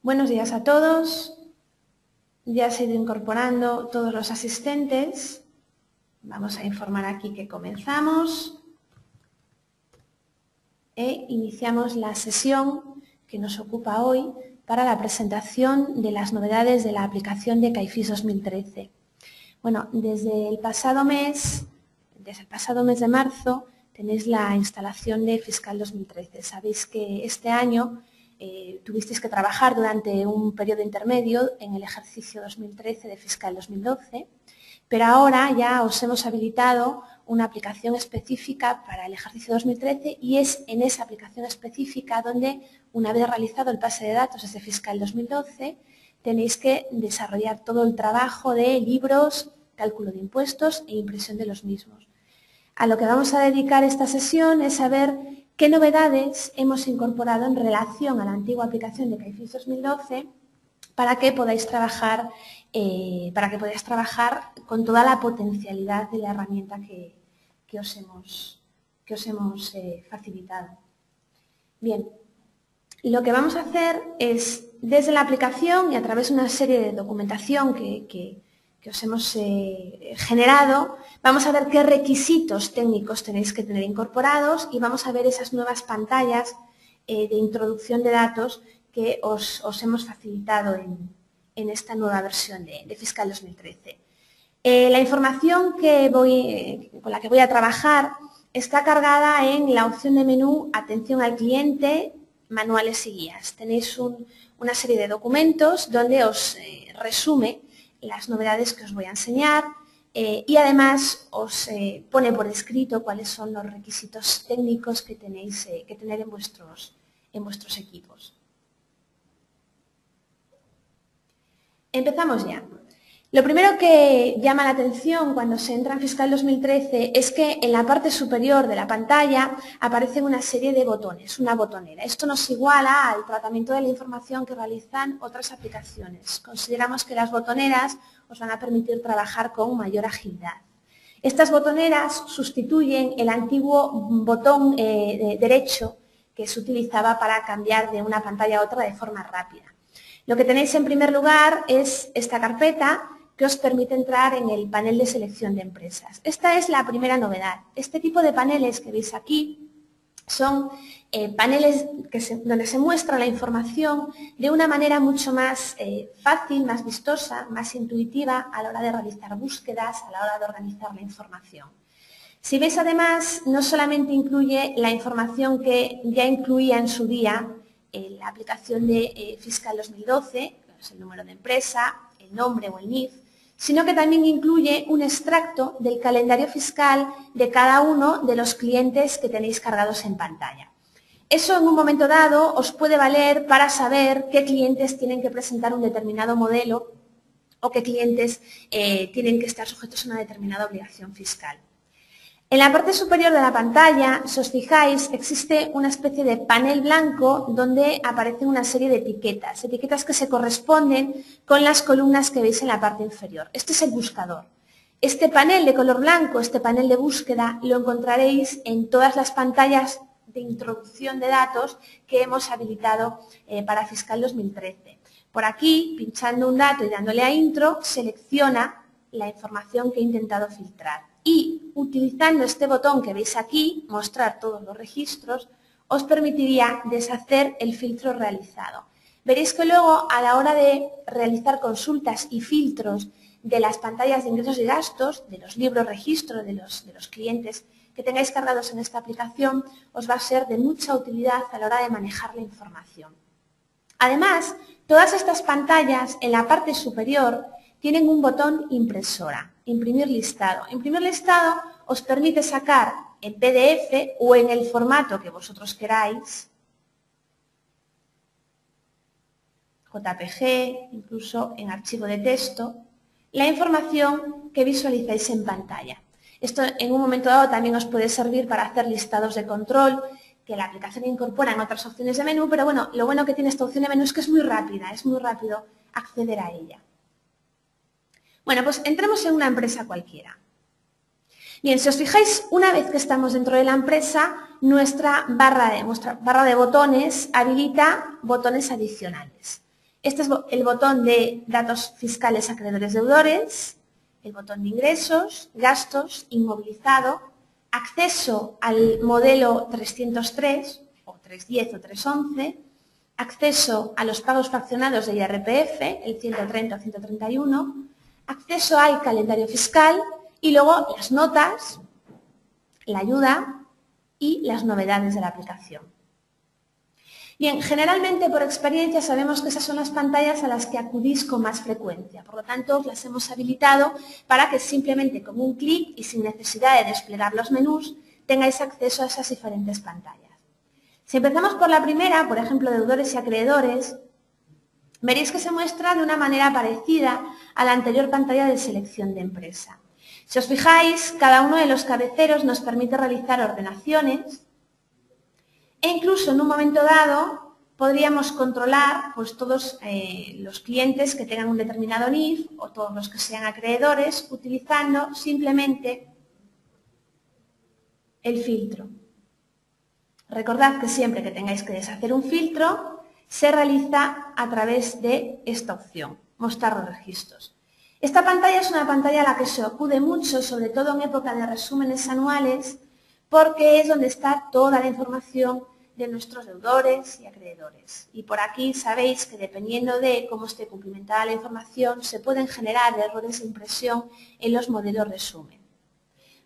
Buenos días a todos. Ya se han ido incorporando todos los asistentes. Vamos a informar aquí que comenzamos e iniciamos la sesión que nos ocupa hoy para la presentación de las novedades de la aplicación de CAIFIS 2013. Bueno, desde el pasado mes de marzo tenéis la instalación de Fiscal 2013. Sabéis que este año tuvisteis que trabajar durante un periodo intermedio en el ejercicio 2013 de Fiscal 2012, pero ahora ya os hemos habilitado una aplicación específica para el ejercicio 2013 y es en esa aplicación específica donde, una vez realizado el pase de datos desde Fiscal 2012, tenéis que desarrollar todo el trabajo de libros, cálculo de impuestos e impresión de los mismos. A lo que vamos a dedicar esta sesión es a ver qué novedades hemos incorporado en relación a la antigua aplicación de CAIFIS 2012 para que podáis trabajar con toda la potencialidad de la herramienta que os hemos facilitado. Bien, lo que vamos a hacer es, desde la aplicación y a través de una serie de documentación que os hemos generado, vamos a ver qué requisitos técnicos tenéis que tener incorporados y vamos a ver esas nuevas pantallas de introducción de datos que os hemos facilitado en esta nueva versión de Fiscal 2013. La información con la que voy a trabajar está cargada en la opción de menú Atención al cliente, manuales y guías. Tenéis una serie de documentos donde os resume las novedades que os voy a enseñar y además os pone por escrito cuáles son los requisitos técnicos que tenéis que tener en vuestros equipos. Empezamos ya. Lo primero que llama la atención cuando se entra en Fiscal 2013 es que en la parte superior de la pantalla aparecen una serie de botones, una botonera. Esto nos iguala al tratamiento de la información que realizan otras aplicaciones. Consideramos que las botoneras os van a permitir trabajar con mayor agilidad. Estas botoneras sustituyen el antiguo botón derecho que se utilizaba para cambiar de una pantalla a otra de forma rápida. Lo que tenéis en primer lugar es esta carpeta que os permite entrar en el panel de selección de empresas. Esta es la primera novedad. Este tipo de paneles que veis aquí son paneles donde se muestra la información de una manera mucho más fácil, más vistosa, más intuitiva a la hora de realizar búsquedas, a la hora de organizar la información. Si veis además, no solamente incluye la información que ya incluía en su día la aplicación de Fiscal 2012, que es el número de empresa, el nombre o el NIF, sino que también incluye un extracto del calendario fiscal de cada uno de los clientes que tenéis cargados en pantalla. Eso en un momento dado os puede valer para saber qué clientes tienen que presentar un determinado modelo o qué clientes tienen que estar sujetos a una determinada obligación fiscal. En la parte superior de la pantalla, si os fijáis, existe una especie de panel blanco donde aparecen una serie de etiquetas que se corresponden con las columnas que veis en la parte inferior. Este es el buscador. Este panel de color blanco, este panel de búsqueda, lo encontraréis en todas las pantallas de introducción de datos que hemos habilitado para Fiscal 2013. Por aquí, pinchando un dato y dándole a Intro, selecciona la información que he intentado filtrar. Y utilizando este botón que veis aquí, mostrar todos los registros, os permitiría deshacer el filtro realizado. Veréis que luego, a la hora de realizar consultas y filtros de las pantallas de ingresos y gastos, de los libros registro de los clientes que tengáis cargados en esta aplicación, os va a ser de mucha utilidad a la hora de manejar la información. Además, todas estas pantallas en la parte superior tienen un botón impresora, imprimir listado. Imprimir listado os permite sacar en PDF o en el formato que vosotros queráis, JPG, incluso en archivo de texto, la información que visualizáis en pantalla. Esto en un momento dado también os puede servir para hacer listados de control que la aplicación incorpora en otras opciones de menú, pero bueno, lo bueno que tiene esta opción de menú es que es muy rápida, es muy rápido acceder a ella. Bueno, pues entremos en una empresa cualquiera. Bien, si os fijáis, una vez que estamos dentro de la empresa, nuestra barra de botones habilita botones adicionales. Este es el botón de datos fiscales, acreedores, deudores, el botón de ingresos, gastos, inmovilizado, acceso al modelo 303 o 310 o 311, acceso a los pagos fraccionados de IRPF, el 130 o 131, acceso al calendario fiscal y luego las notas, la ayuda y las novedades de la aplicación. Bien, generalmente por experiencia sabemos que esas son las pantallas a las que acudís con más frecuencia, por lo tanto os las hemos habilitado para que simplemente con un clic y sin necesidad de desplegar los menús tengáis acceso a esas diferentes pantallas. Si empezamos por la primera, por ejemplo, deudores y acreedores, veréis que se muestra de una manera parecida a la anterior pantalla de selección de empresa. Si os fijáis, cada uno de los cabeceros nos permite realizar ordenaciones e incluso en un momento dado podríamos controlar pues, todos los clientes que tengan un determinado NIF o todos los que sean acreedores utilizando simplemente el filtro. Recordad que siempre que tengáis que deshacer un filtro se realiza a través de esta opción, mostrar los registros. Esta pantalla es una pantalla a la que se acude mucho, sobre todo en época de resúmenes anuales, porque es donde está toda la información de nuestros deudores y acreedores. Y por aquí sabéis que dependiendo de cómo esté cumplimentada la información, se pueden generar errores de impresión en los modelos resumen.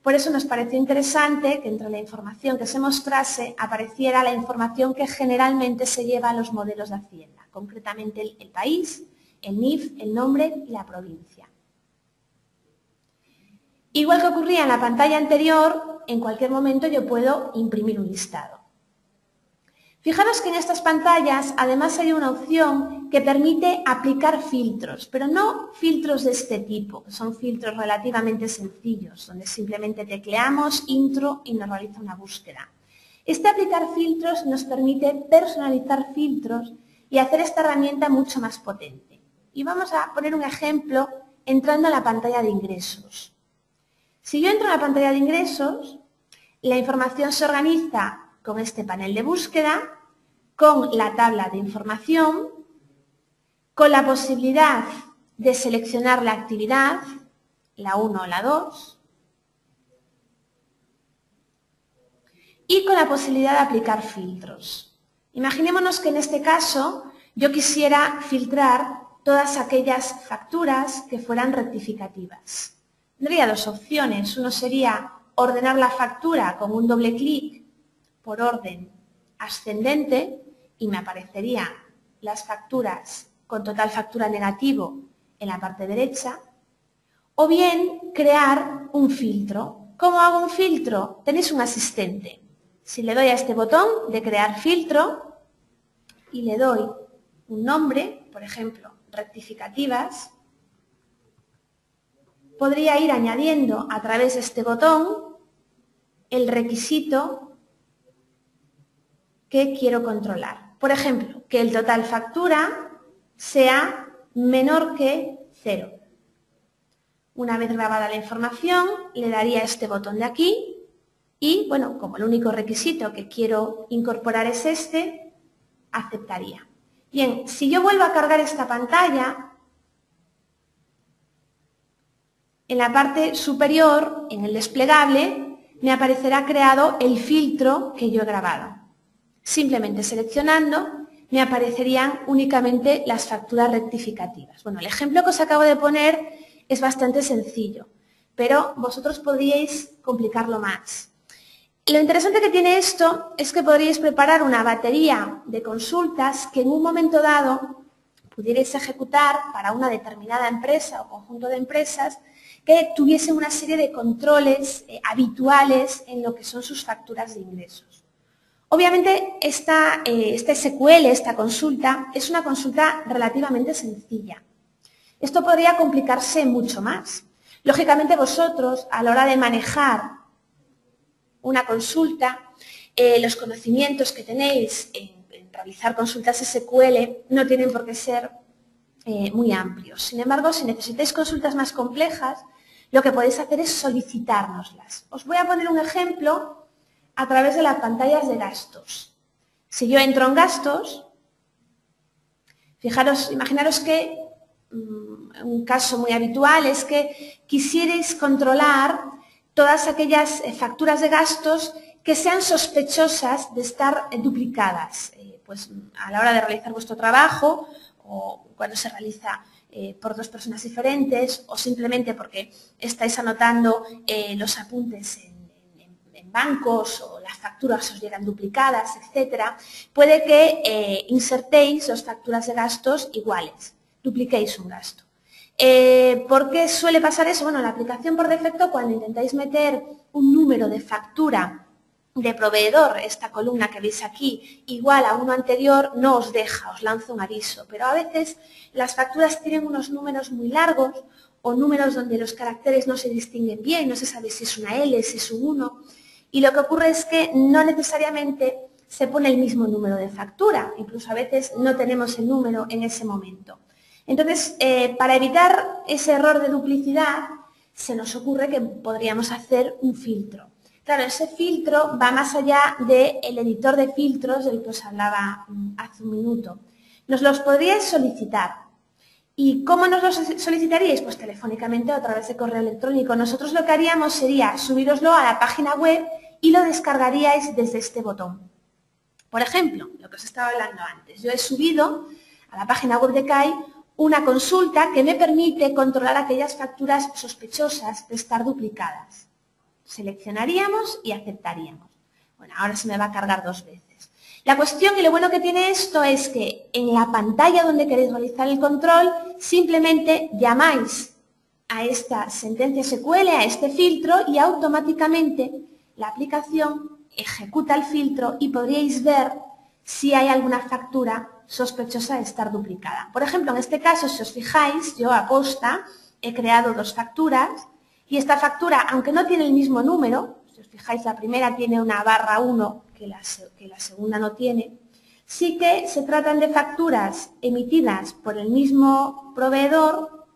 Por eso nos pareció interesante que entre la información que se mostrase apareciera la información que generalmente se lleva a los modelos de Hacienda, concretamente el país, el NIF, el nombre y la provincia. Igual que ocurría en la pantalla anterior, en cualquier momento yo puedo imprimir un listado. Fijaros que en estas pantallas además hay una opción que permite aplicar filtros, pero no filtros de este tipo, que son filtros relativamente sencillos, donde simplemente tecleamos intro y nos realiza una búsqueda. Este aplicar filtros nos permite personalizar filtros y hacer esta herramienta mucho más potente. Y vamos a poner un ejemplo entrando a la pantalla de ingresos. Si yo entro a la pantalla de ingresos, la información se organiza con este panel de búsqueda, con la tabla de información, con la posibilidad de seleccionar la actividad, la 1 o la 2, y con la posibilidad de aplicar filtros. Imaginémonos que en este caso yo quisiera filtrar todas aquellas facturas que fueran rectificativas. Tendría dos opciones. Uno sería ordenar la factura con un doble clic por orden ascendente y me aparecerían las facturas con total factura negativo en la parte derecha, o bien crear un filtro. ¿Cómo hago un filtro? Tenéis un asistente. Si le doy a este botón de crear filtro y le doy un nombre, por ejemplo, rectificativas, podría ir añadiendo a través de este botón el requisito que quiero controlar. Por ejemplo, que el total factura sea menor que 0. Una vez grabada la información, le daría este botón de aquí y, bueno, como el único requisito que quiero incorporar es este, aceptaría. Bien, si yo vuelvo a cargar esta pantalla, en la parte superior, en el desplegable, me aparecerá creado el filtro que yo he grabado. Simplemente seleccionando me aparecerían únicamente las facturas rectificativas. Bueno, el ejemplo que os acabo de poner es bastante sencillo, pero vosotros podríais complicarlo más. Lo interesante que tiene esto es que podríais preparar una batería de consultas que en un momento dado pudierais ejecutar para una determinada empresa o conjunto de empresas que tuviesen una serie de controles habituales en lo que son sus facturas de ingresos. Obviamente, esta SQL, esta consulta, es una consulta relativamente sencilla. Esto podría complicarse mucho más. Lógicamente, vosotros, a la hora de manejar una consulta, los conocimientos que tenéis en realizar consultas SQL no tienen por qué ser muy amplios. Sin embargo, si necesitáis consultas más complejas, lo que podéis hacer es solicitárnoslas. Os voy a poner un ejemplo a través de las pantallas de gastos. Si yo entro en gastos, Fijaros, imaginaros que un caso muy habitual es que quisierais controlar todas aquellas facturas de gastos que sean sospechosas de estar duplicadas, pues a la hora de realizar vuestro trabajo o cuando se realiza por dos personas diferentes o simplemente porque estáis anotando los apuntes en bancos o las facturas os llegan duplicadas, etcétera, puede que insertéis dos facturas de gastos iguales, dupliquéis un gasto. ¿Por qué suele pasar eso? Bueno, la aplicación por defecto, cuando intentáis meter un número de factura de proveedor, esta columna que veis aquí, igual a uno anterior, no os deja, os lanza un aviso. Pero a veces las facturas tienen unos números muy largos o números donde los caracteres no se distinguen bien, no se sabe si es una L, si es un 1. Y lo que ocurre es que no necesariamente se pone el mismo número de factura, incluso a veces no tenemos el número en ese momento. Entonces, para evitar ese error de duplicidad, se nos ocurre que podríamos hacer un filtro. Claro, ese filtro va más allá del editor de filtros del que os hablaba hace un minuto. Nos los podríais solicitar. ¿Y cómo nos los solicitaríais? Pues telefónicamente o a través de correo electrónico. Nosotros lo que haríamos sería subiroslo a la página web y lo descargaríais desde este botón. Por ejemplo, lo que os estaba hablando antes. Yo he subido a la página web de CAI una consulta que me permite controlar aquellas facturas sospechosas de estar duplicadas. Seleccionaríamos y aceptaríamos. Bueno, ahora se me va a cargar 2 veces. La cuestión y lo bueno que tiene esto es que en la pantalla donde queréis realizar el control, simplemente llamáis a esta sentencia SQL, a este filtro, y automáticamente la aplicación ejecuta el filtro y podríais ver si hay alguna factura sospechosa de estar duplicada. Por ejemplo, en este caso, si os fijáis, yo a posta he creado 2 facturas y esta factura, aunque no tiene el mismo número, si os fijáis, la primera tiene una /1 que la segunda no tiene, sí que se tratan de facturas emitidas por el mismo proveedor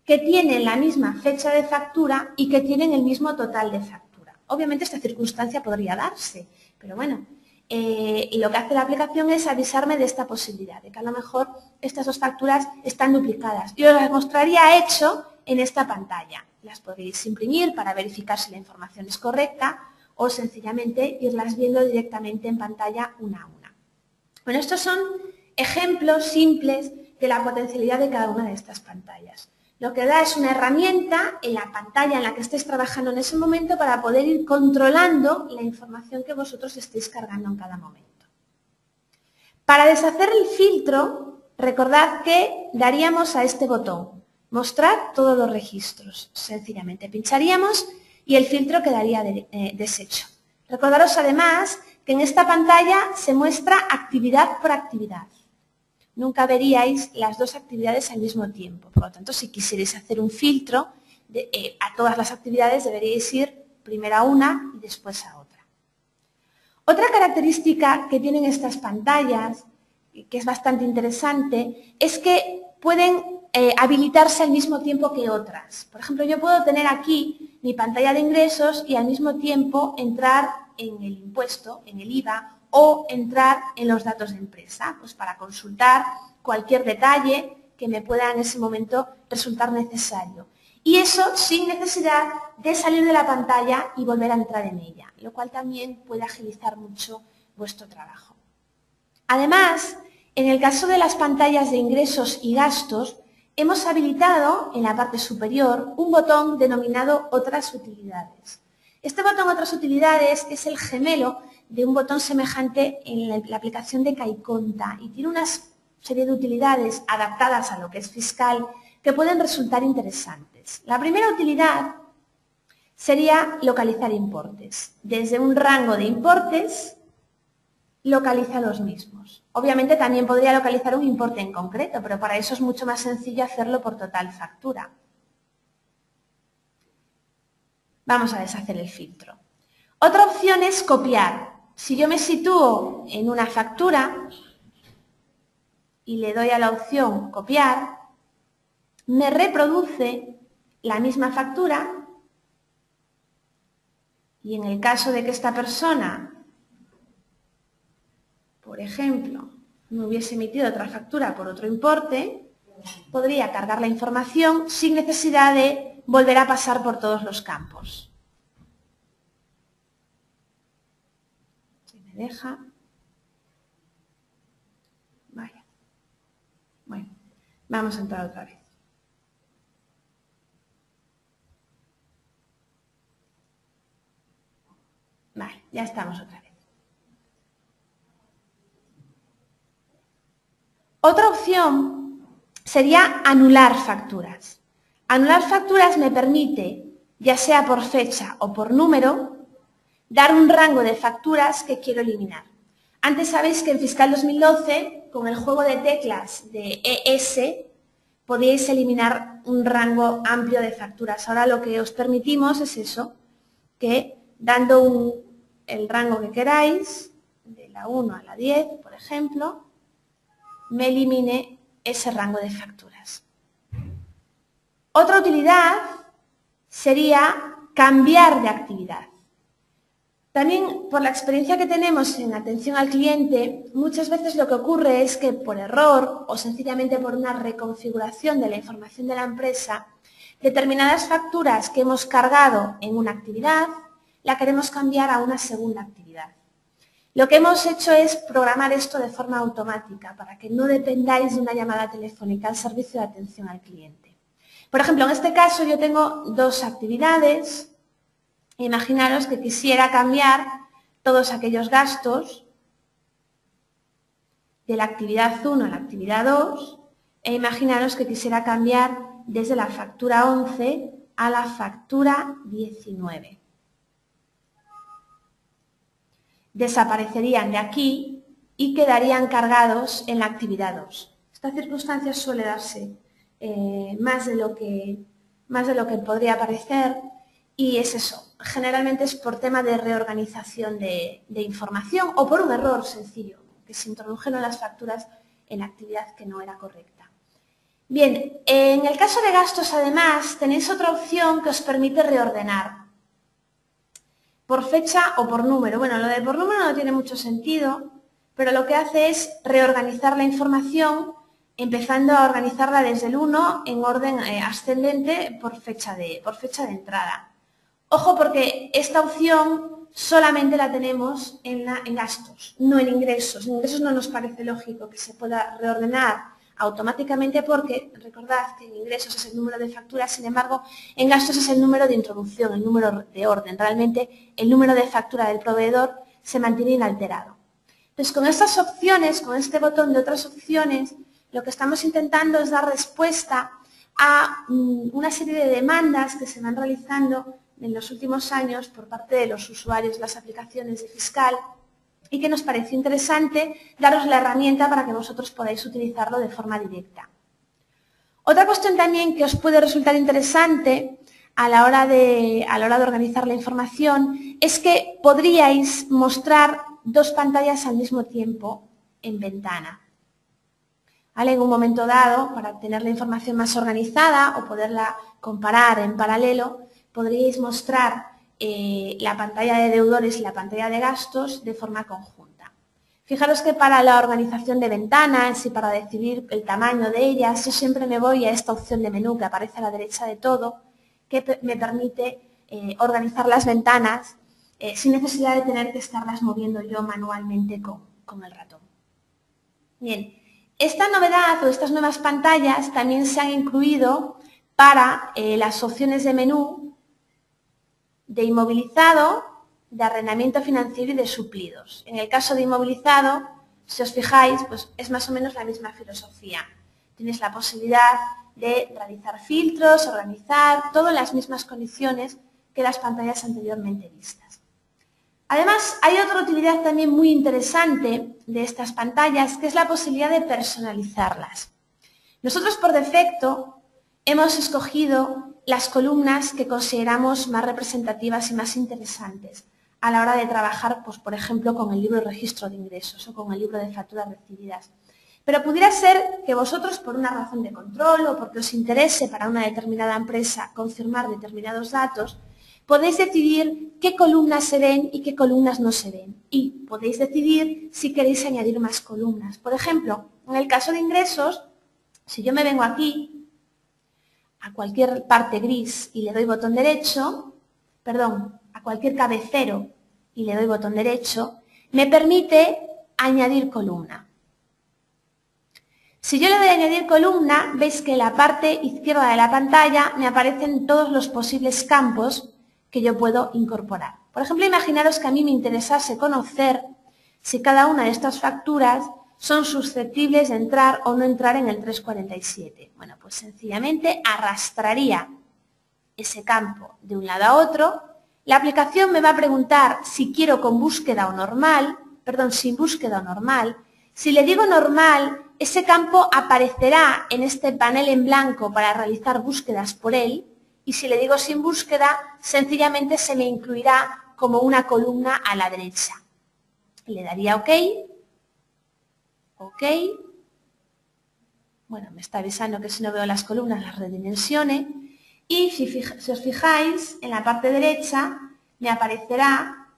que tienen la misma fecha de factura y que tienen el mismo total de factura. Obviamente esta circunstancia podría darse, pero bueno, y lo que hace la aplicación es avisarme de esta posibilidad, de que a lo mejor estas 2 facturas están duplicadas. Yo os las mostraría hecho en esta pantalla. Las podéis imprimir para verificar si la información es correcta o sencillamente irlas viendo directamente en pantalla una a una. Bueno, estos son ejemplos simples de la potencialidad de cada una de estas pantallas. Lo que da es una herramienta en la pantalla en la que estéis trabajando en ese momento para poder ir controlando la información que vosotros estéis cargando en cada momento. Para deshacer el filtro, recordad que daríamos a este botón, mostrar todos los registros. Sencillamente pincharíamos y el filtro quedaría deshecho. Recordaros además que en esta pantalla se muestra actividad por actividad. Nunca veríais las 2 actividades al mismo tiempo. Por lo tanto, si quisierais hacer un filtro a todas las actividades, deberíais ir primero a una y después a otra. Otra característica que tienen estas pantallas, que es bastante interesante, es que pueden habilitarse al mismo tiempo que otras. Por ejemplo, yo puedo tener aquí mi pantalla de ingresos y al mismo tiempo entrar en el impuesto, en el IVA, o entrar en los datos de empresa, pues para consultar cualquier detalle que me pueda en ese momento resultar necesario. Y eso sin necesidad de salir de la pantalla y volver a entrar en ella, lo cual también puede agilizar mucho vuestro trabajo. Además, en el caso de las pantallas de ingresos y gastos, hemos habilitado en la parte superior un botón denominado Otras utilidades. Este botón Otras utilidades es el gemelo de un botón semejante en la aplicación de CAIConta y tiene una serie de utilidades adaptadas a lo que es fiscal que pueden resultar interesantes. La primera utilidad sería localizar importes. Desde un rango de importes, localiza los mismos. Obviamente también podría localizar un importe en concreto, pero para eso es mucho más sencillo hacerlo por total factura. Vamos a deshacer el filtro. Otra opción es copiar. Si yo me sitúo en una factura y le doy a la opción copiar, me reproduce la misma factura y en el caso de que esta persona, por ejemplo, me hubiese emitido otra factura por otro importe, podría cargar la información sin necesidad de volver a pasar por todos los campos. Si me deja. Vaya. Bueno, vamos a entrar otra vez. Vale, ya estamos otra vez. Otra opción sería anular facturas. Anular facturas me permite, ya sea por fecha o por número, dar un rango de facturas que quiero eliminar. Antes sabéis que en Fiscal 2012, con el juego de teclas de ES, podíais eliminar un rango amplio de facturas. Ahora lo que os permitimos es eso, que dando el rango que queráis, de la 1 a la 10, por ejemplo, me elimine ese rango de facturas. Otra utilidad sería cambiar de actividad. También, por la experiencia que tenemos en atención al cliente, muchas veces lo que ocurre es que por error o sencillamente por una reconfiguración de la información de la empresa, determinadas facturas que hemos cargado en una actividad, la queremos cambiar a una segunda actividad. Lo que hemos hecho es programar esto de forma automática para que no dependáis de una llamada telefónica al servicio de atención al cliente. Por ejemplo, en este caso yo tengo dos actividades. Imaginaros que quisiera cambiar todos aquellos gastos de la actividad 1 a la actividad 2 e imaginaros que quisiera cambiar desde la factura 11 a la factura 19. Desaparecerían de aquí y quedarían cargados en la actividad 2. Esta circunstancia suele darse más de lo que podría parecer y es eso. Generalmente es por tema de reorganización de información o por un error sencillo, que se introdujeron las facturas en la actividad que no era correcta. Bien, en el caso de gastos además tenéis otra opción que os permite reordenar. Por fecha o por número. Bueno, lo de por número no tiene mucho sentido, pero lo que hace es reorganizar la información empezando a organizarla desde el 1 en orden ascendente por fecha de entrada. Ojo porque esta opción solamente la tenemos en gastos, no en ingresos. En ingresos no nos parece lógico que se pueda reordenar automáticamente porque recordad que en ingresos es el número de facturas, sin embargo, en gastos es el número de introducción, el número de orden. Realmente el número de factura del proveedor se mantiene inalterado. Entonces, con estas opciones, con este botón de otras opciones, lo que estamos intentando es dar respuesta a una serie de demandas que se van realizando en los últimos años por parte de los usuarios de las aplicaciones de Fiscal y que nos pareció interesante daros la herramienta para que vosotros podáis utilizarlo de forma directa. Otra cuestión también que os puede resultar interesante a la hora de organizar la información es que podríais mostrar dos pantallas al mismo tiempo en ventana. ¿Vale? En un momento dado, para tener la información más organizada o poderla comparar en paralelo, podríais mostrar la pantalla de deudores y la pantalla de gastos de forma conjunta. Fijaros que para la organización de ventanas y para decidir el tamaño de ellas, yo siempre me voy a esta opción de menú que aparece a la derecha de todo, que me permite organizar las ventanas sin necesidad de tener que estarlas moviendo yo manualmente con el ratón. Bien, esta novedad o estas nuevas pantallas también se han incluido para las opciones de menú de inmovilizado, de arrendamiento financiero y de suplidos. En el caso de inmovilizado, si os fijáis, pues es más o menos la misma filosofía. Tienes la posibilidad de realizar filtros, organizar, todo en las mismas condiciones que las pantallas anteriormente vistas. Además, hay otra utilidad también muy interesante de estas pantallas, que es la posibilidad de personalizarlas. Nosotros, por defecto, hemos escogido las columnas que consideramos más representativas y más interesantes a la hora de trabajar, pues, por ejemplo, con el libro de registro de ingresos o con el libro de facturas recibidas. Pero pudiera ser que vosotros, por una razón de control o porque os interese para una determinada empresa confirmar determinados datos, podéis decidir qué columnas se ven y qué columnas no se ven. Y podéis decidir si queréis añadir más columnas. Por ejemplo, en el caso de ingresos, si yo me vengo aquí a cualquier parte gris y le doy botón derecho, perdón, a cualquier cabecero y le doy botón derecho, me permite añadir columna. Si yo le doy a añadir columna, veis que en la parte izquierda de la pantalla me aparecen todos los posibles campos que yo puedo incorporar. Por ejemplo, imaginaros que a mí me interesase conocer si cada una de estas facturas son susceptibles de entrar o no entrar en el 347. Bueno, pues sencillamente arrastraría ese campo de un lado a otro. La aplicación me va a preguntar si quiero con búsqueda o normal, perdón, sin búsqueda o normal. Si le digo normal, ese campo aparecerá en este panel en blanco para realizar búsquedas por él, y si le digo sin búsqueda, sencillamente se me incluirá como una columna a la derecha. Le daría OK. OK. Bueno, me está avisando que si no veo las columnas las redimensione. Y si os fijáis, en la parte derecha me aparecerá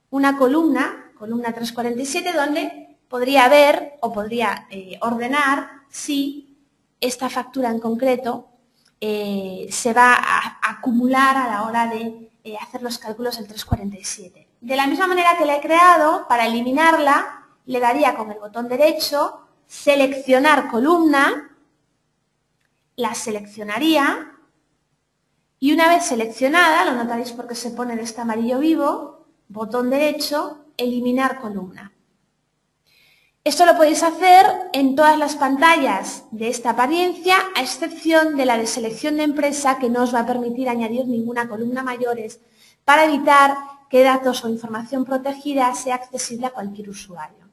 una columna 347, donde podría ver o podría ordenar si esta factura en concreto se va a acumular a la hora de hacer los cálculos del 347. De la misma manera que la he creado, para eliminarla, le daría con el botón derecho, seleccionar columna, la seleccionaría, y una vez seleccionada, lo notaréis porque se pone de este amarillo vivo, botón derecho, eliminar columna. Esto lo podéis hacer en todas las pantallas de esta apariencia, a excepción de la de selección de empresa, que no os va a permitir añadir ninguna columna mayores para evitar que datos o información protegida sea accesible a cualquier usuario.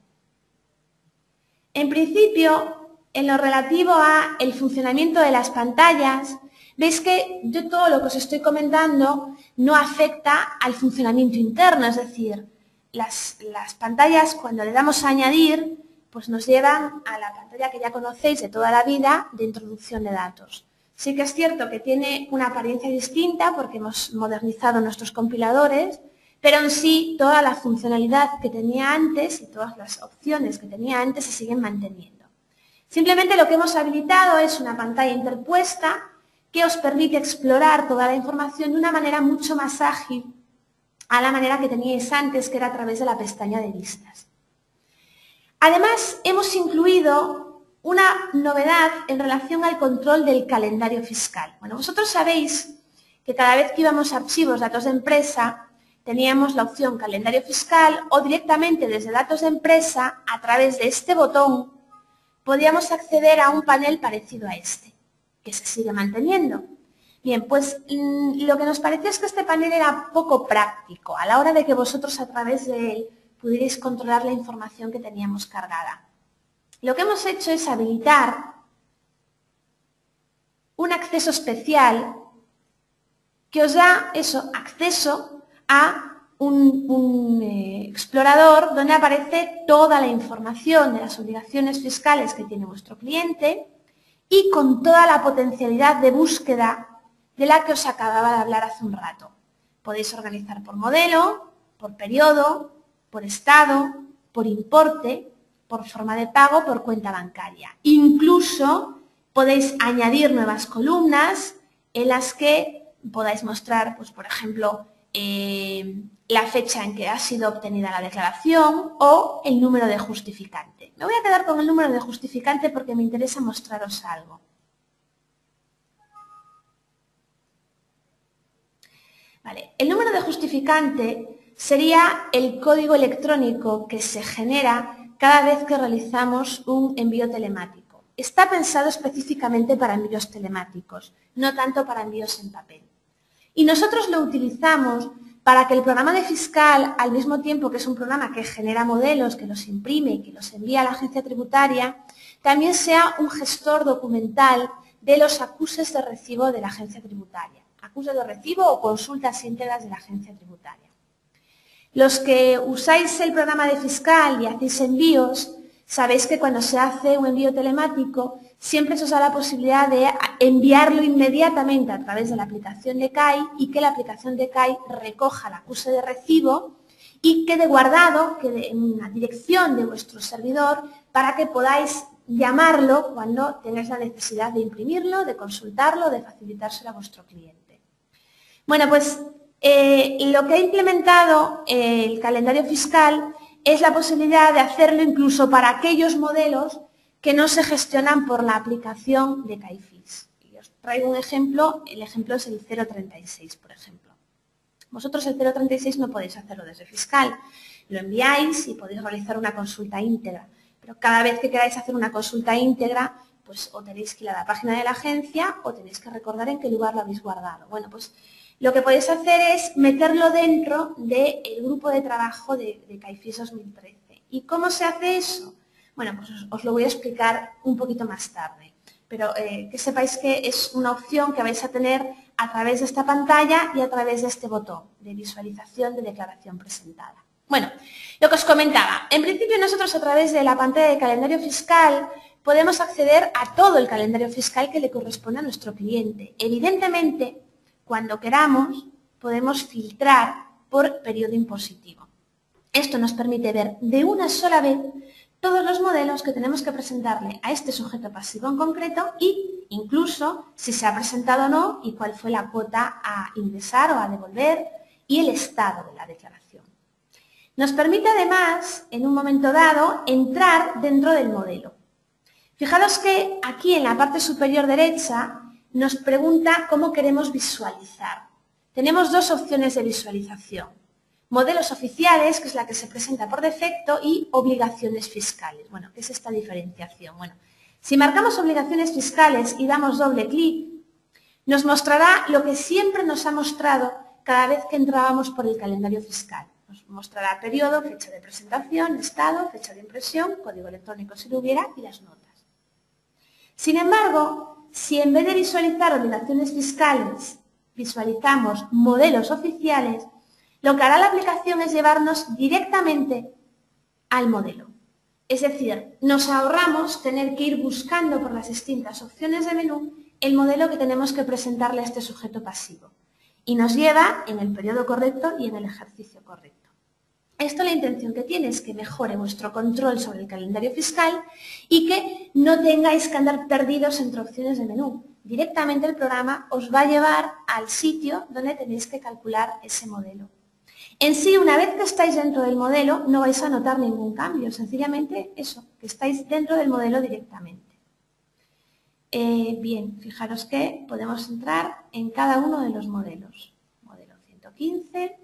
En principio, en lo relativo a el funcionamiento de las pantallas, veis que yo todo lo que os estoy comentando no afecta al funcionamiento interno, es decir, las pantallas cuando le damos a añadir, pues nos llevan a la pantalla que ya conocéis de toda la vida de introducción de datos. Sí que es cierto que tiene una apariencia distinta porque hemos modernizado nuestros compiladores, pero en sí toda la funcionalidad que tenía antes y todas las opciones que tenía antes se siguen manteniendo. Simplemente lo que hemos habilitado es una pantalla interpuesta que os permite explorar toda la información de una manera mucho más ágil a la manera que teníais antes, que era a través de la pestaña de vistas. Además, hemos incluido una novedad en relación al control del calendario fiscal. Bueno, vosotros sabéis que cada vez que íbamos a archivos, datos de empresa, teníamos la opción calendario fiscal, o directamente desde datos de empresa, a través de este botón, podíamos acceder a un panel parecido a este, que se sigue manteniendo. Bien, pues lo que nos pareció es que este panel era poco práctico a la hora de que vosotros a través de él pudierais controlar la información que teníamos cargada. Lo que hemos hecho es habilitar un acceso especial que os da acceso a un explorador donde aparece toda la información de las obligaciones fiscales que tiene vuestro cliente y con toda la potencialidad de búsqueda de la que os acababa de hablar hace un rato. Podéis organizar por modelo, por periodo, por estado, por importe, por forma de pago, por cuenta bancaria. Incluso podéis añadir nuevas columnas en las que podáis mostrar, pues, por ejemplo, la fecha en que ha sido obtenida la declaración o el número de justificante. Me voy a quedar con el número de justificante porque me interesa mostraros algo. Vale, el número de justificante sería el código electrónico que se genera cada vez que realizamos un envío telemático. Está pensado específicamente para envíos telemáticos, no tanto para envíos en papel. Y nosotros lo utilizamos para que el programa de fiscal, al mismo tiempo que es un programa que genera modelos, que los imprime y que los envía a la agencia tributaria, también sea un gestor documental de los acuses de recibo de la agencia tributaria. Acuses de recibo o consultas íntegras de la agencia tributaria. Los que usáis el programa de fiscal y hacéis envíos, sabéis que cuando se hace un envío telemático siempre se os da la posibilidad de enviarlo inmediatamente a través de la aplicación de CAI y que la aplicación de CAI recoja el acuse de recibo y quede guardado, quede en una dirección de vuestro servidor para que podáis llamarlo cuando tengáis la necesidad de imprimirlo, de consultarlo, de facilitárselo a vuestro cliente. Bueno, pues lo que ha implementado el calendario fiscal es la posibilidad de hacerlo incluso para aquellos modelos que no se gestionan por la aplicación de CAIFIS. Y os traigo un ejemplo, el ejemplo es el 036, por ejemplo. Vosotros el 036 no podéis hacerlo desde fiscal, lo enviáis y podéis realizar una consulta íntegra, pero cada vez que queráis hacer una consulta íntegra, pues o tenéis que ir a la página de la agencia o tenéis que recordar en qué lugar lo habéis guardado. Bueno, pues lo que podéis hacer es meterlo dentro del grupo de trabajo de CAIFIS 2013. ¿Y cómo se hace eso? Bueno, pues os lo voy a explicar un poquito más tarde, pero que sepáis que es una opción que vais a tener a través de esta pantalla y a través de este botón de visualización de declaración presentada. Bueno, lo que os comentaba, en principio nosotros a través de la pantalla de calendario fiscal podemos acceder a todo el calendario fiscal que le corresponde a nuestro cliente. Evidentemente, cuando queramos, podemos filtrar por periodo impositivo. Esto nos permite ver de una sola vez todos los modelos que tenemos que presentarle a este sujeto pasivo en concreto y incluso si se ha presentado o no y cuál fue la cuota a ingresar o a devolver y el estado de la declaración. Nos permite además, en un momento dado, entrar dentro del modelo. Fijaros que aquí en la parte superior derecha nos pregunta cómo queremos visualizar. Tenemos dos opciones de visualización. Modelos oficiales, que es la que se presenta por defecto, y obligaciones fiscales. Bueno, ¿qué es esta diferenciación? Bueno, si marcamos obligaciones fiscales y damos doble clic, nos mostrará lo que siempre nos ha mostrado cada vez que entrábamos por el calendario fiscal. Nos mostrará periodo, fecha de presentación, estado, fecha de impresión, código electrónico si lo hubiera y las notas. Sin embargo, si en vez de visualizar obligaciones fiscales, visualizamos modelos oficiales, lo que hará la aplicación es llevarnos directamente al modelo. Es decir, nos ahorramos tener que ir buscando por las distintas opciones de menú el modelo que tenemos que presentarle a este sujeto pasivo. Y nos lleva en el periodo correcto y en el ejercicio correcto. Esto la intención que tiene es que mejore vuestro control sobre el calendario fiscal y que no tengáis que andar perdidos entre opciones de menú. Directamente el programa os va a llevar al sitio donde tenéis que calcular ese modelo. En sí, una vez que estáis dentro del modelo, no vais a notar ningún cambio, sencillamente eso, que estáis dentro del modelo directamente. Bien, fijaros que podemos entrar en cada uno de los modelos. Modelo 115.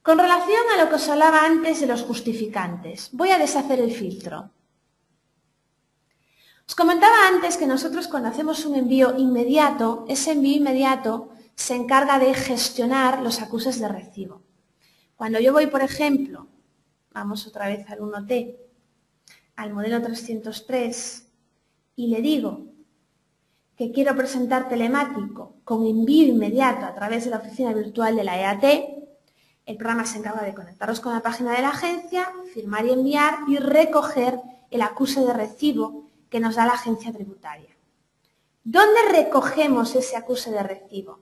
Con relación a lo que os hablaba antes de los justificantes, voy a deshacer el filtro. Os comentaba antes que nosotros cuando hacemos un envío inmediato, ese envío inmediato se encarga de gestionar los acuses de recibo. Cuando yo voy, por ejemplo, vamos otra vez al 1T, al modelo 303, y le digo que quiero presentar telemático con envío inmediato a través de la oficina virtual de la EAT, el programa se encarga de conectaros con la página de la agencia, firmar y enviar y recoger el acuse de recibo que nos da la agencia tributaria. ¿Dónde recogemos ese acuse de recibo?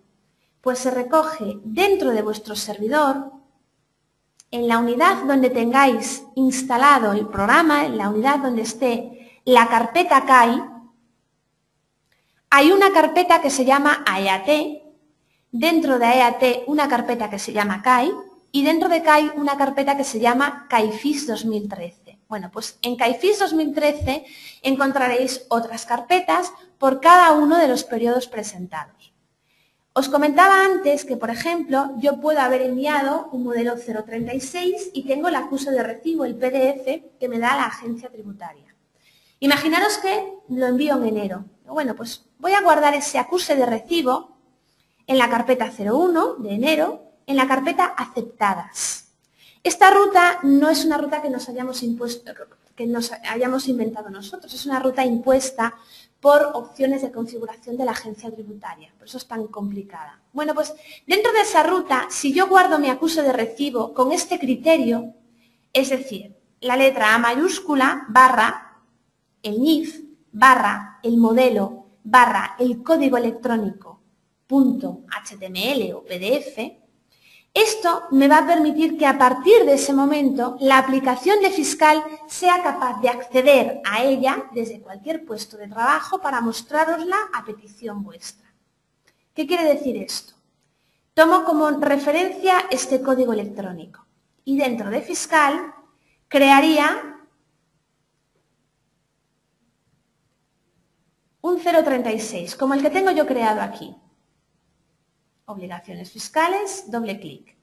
Pues se recoge dentro de vuestro servidor, en la unidad donde tengáis instalado el programa, en la unidad donde esté la carpeta CAI, hay una carpeta que se llama AEAT, dentro de AEAT una carpeta que se llama CAI y dentro de CAI una carpeta que se llama CAIFIS 2013. Bueno, pues en CAIFIS 2013 encontraréis otras carpetas por cada uno de los periodos presentados. Os comentaba antes que, por ejemplo, yo puedo haber enviado un modelo 036 y tengo el acuse de recibo, el PDF, que me da la agencia tributaria. Imaginaros que lo envío en enero. Bueno, pues voy a guardar ese acuse de recibo en la carpeta 01 de enero, en la carpeta aceptadas. Esta ruta no es una ruta que nos hayamos inventado nosotros, es una ruta impuesta por opciones de configuración de la agencia tributaria, por eso es tan complicada. Bueno, pues dentro de esa ruta, si yo guardo mi acuse de recibo con este criterio, es decir, la letra A mayúscula, barra, el NIF, barra, el modelo, barra, el código electrónico, punto HTML o PDF. Esto me va a permitir que a partir de ese momento la aplicación de Fiscal sea capaz de acceder a ella desde cualquier puesto de trabajo para mostrárosla a petición vuestra. ¿Qué quiere decir esto? Tomo como referencia este código electrónico y dentro de Fiscal crearía un 036, como el que tengo yo creado aquí. Obligaciones fiscales, doble clic.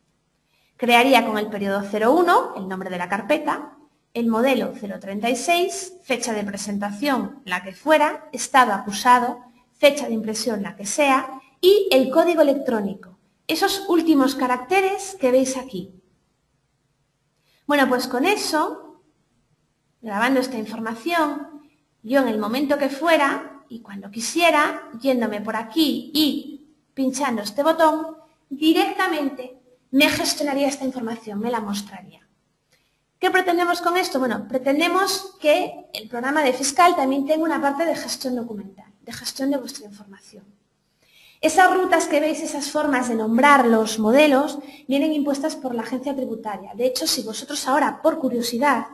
Crearía con el periodo 01, el nombre de la carpeta, el modelo 036, fecha de presentación, la que fuera, estado acusado, fecha de impresión, la que sea, y el código electrónico, esos últimos caracteres que veis aquí. Bueno, pues con eso, grabando esta información, yo en el momento que fuera y cuando quisiera, yéndome por aquí y pinchando este botón, directamente me gestionaría esta información, me la mostraría. ¿Qué pretendemos con esto? Bueno, pretendemos que el programa de Fiscal también tenga una parte de gestión documental, de gestión de vuestra información. Esas rutas que veis, esas formas de nombrar los modelos, vienen impuestas por la agencia tributaria. De hecho, si vosotros ahora, por curiosidad,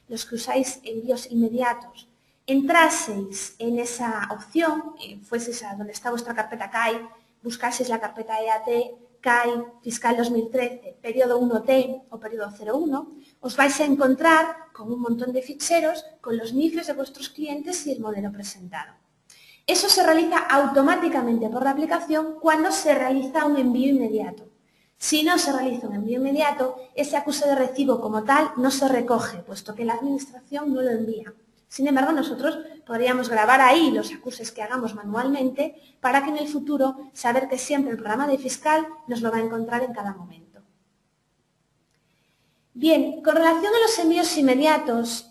los que usáis envíos inmediatos, entraseis en esa opción, fueseis a donde está vuestra carpeta CAI, buscaseis la carpeta EAT, CAI, Fiscal 2013, periodo 1T o periodo 01, os vais a encontrar con un montón de ficheros con los NIFs de vuestros clientes y el modelo presentado. Eso se realiza automáticamente por la aplicación cuando se realiza un envío inmediato. Si no se realiza un envío inmediato, ese acuse de recibo como tal no se recoge, puesto que la administración no lo envía. Sin embargo, nosotros podríamos grabar ahí los acuses que hagamos manualmente para que en el futuro saber que siempre el programa de Fiscal nos lo va a encontrar en cada momento. Bien, con relación a los envíos inmediatos,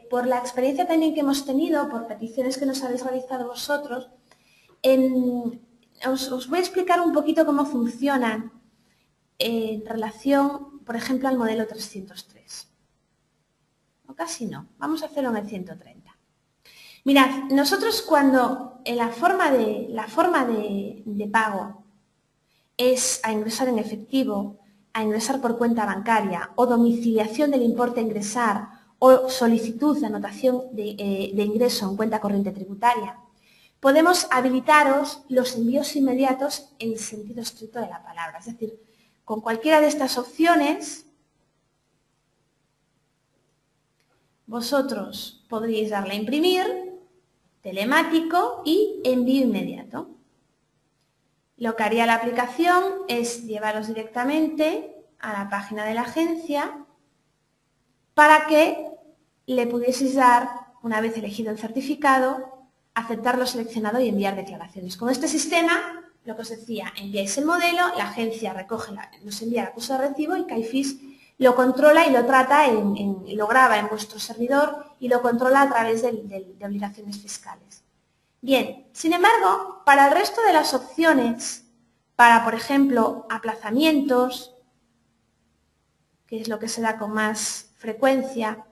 por la experiencia también que hemos tenido, por peticiones que nos habéis realizado vosotros, os voy a explicar un poquito cómo funcionan en relación, por ejemplo, al modelo 303. O casi no, vamos a hacerlo en el 130. Mirad, nosotros cuando la forma de pago es a ingresar en efectivo, a ingresar por cuenta bancaria o domiciliación del importe a ingresar o solicitud de anotación de ingreso en cuenta corriente tributaria, podemos habilitaros los envíos inmediatos en el sentido estricto de la palabra. Es decir, con cualquiera de estas opciones, vosotros podríais darle a imprimir, telemático y envío inmediato. Lo que haría la aplicación es llevaros directamente a la página de la agencia para que le pudieseis dar, una vez elegido el certificado, aceptar lo seleccionado y enviar declaraciones. Con este sistema, lo que os decía, enviáis el modelo, la agencia recoge, nos envía el acuse de recibo y CAIFIS lo controla y lo trata, y lo graba en vuestro servidor y lo controla a través de obligaciones fiscales. Bien, sin embargo, para el resto de las opciones, para, por ejemplo, aplazamientos, que es lo que se da con más frecuencia,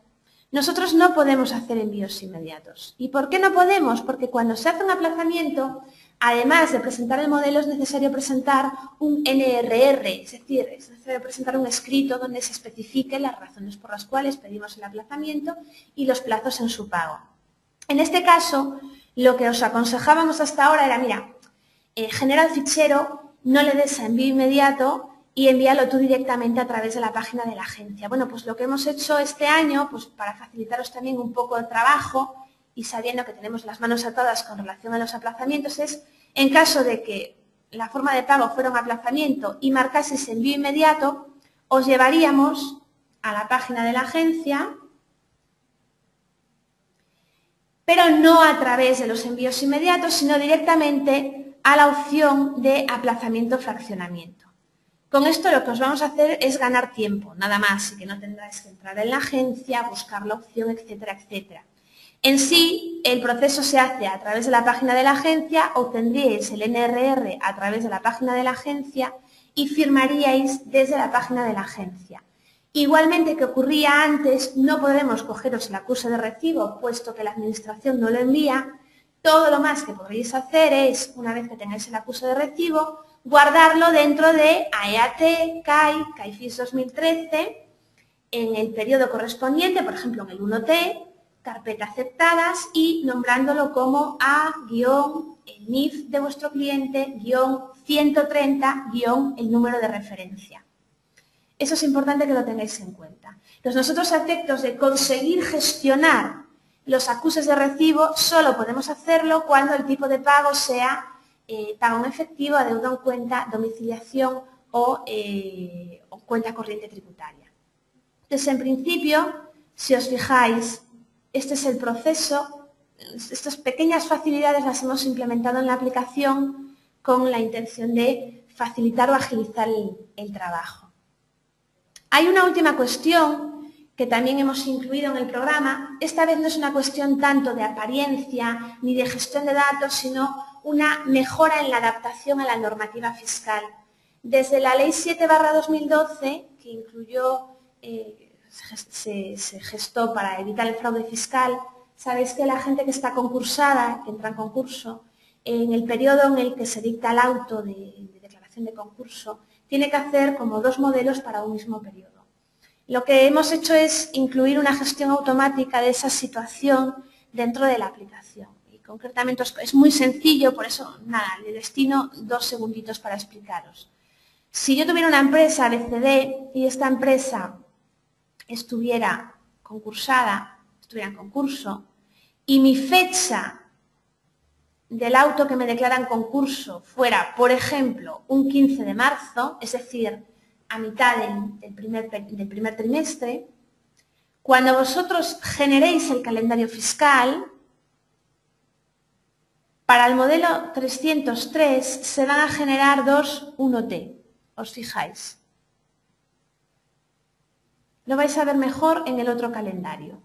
nosotros no podemos hacer envíos inmediatos. ¿Y por qué no podemos? Porque cuando se hace un aplazamiento, además de presentar el modelo, es necesario presentar un NRR, es decir, es necesario presentar un escrito donde se especifiquen las razones por las cuales pedimos el aplazamiento y los plazos en su pago. En este caso, lo que os aconsejábamos hasta ahora era, mira, genera el fichero, no le des a envío inmediato y envíalo tú directamente a través de la página de la agencia. Bueno, pues lo que hemos hecho este año, pues para facilitaros también un poco el trabajo y sabiendo que tenemos las manos atadas con relación a los aplazamientos, es, en caso de que la forma de pago fuera un aplazamiento y marcaseis envío inmediato, os llevaríamos a la página de la agencia, pero no a través de los envíos inmediatos, sino directamente a la opción de aplazamiento o fraccionamiento. Con esto lo que os vamos a hacer es ganar tiempo, nada más, y que no tendráis que entrar en la agencia, buscar la opción, etcétera, etcétera. En sí, el proceso se hace a través de la página de la agencia, obtendríais el NRR a través de la página de la agencia y firmaríais desde la página de la agencia. Igualmente que ocurría antes, no podremos cogeros el acuse de recibo, puesto que la Administración no lo envía. Todo lo más que podréis hacer es, una vez que tengáis el acuse de recibo, guardarlo dentro de AEAT, CAI, CAIFIS 2013, en el periodo correspondiente, por ejemplo en el 1T, carpeta aceptadas y nombrándolo como A-el NIF de vuestro cliente, -130, el número de referencia. Eso es importante que lo tengáis en cuenta. Nosotros, a efectos de conseguir gestionar los acuses de recibo, solo podemos hacerlo cuando el tipo de pago sea pago en efectivo, adeudo en cuenta, domiciliación o cuenta corriente tributaria. Entonces, en principio, si os fijáis, este es el proceso. Estas pequeñas facilidades las hemos implementado en la aplicación con la intención de facilitar o agilizar el trabajo. Hay una última cuestión que también hemos incluido en el programa. Esta vez no es una cuestión tanto de apariencia ni de gestión de datos, sino una mejora en la adaptación a la normativa fiscal. Desde la Ley 7/2012, que incluyó, se gestó para evitar el fraude fiscal, sabéis que la gente que está concursada, que entra en concurso, en el periodo en el que se dicta el auto de declaración de concurso, tiene que hacer como 2 modelos para un mismo periodo. Lo que hemos hecho es incluir una gestión automática de esa situación dentro de la aplicación. Y concretamente es muy sencillo, por eso, nada, le destino 2 segunditos para explicaros. Si yo tuviera una empresa BCD y esta empresa estuviera concursada, estuviera en concurso, y mi fecha del auto que me declara en concurso fuera, por ejemplo, un 15 de marzo, es decir, a mitad del primer trimestre, cuando vosotros generéis el calendario fiscal, para el modelo 303 se van a generar 2 1T, os fijáis. Lo vais a ver mejor en el otro calendario.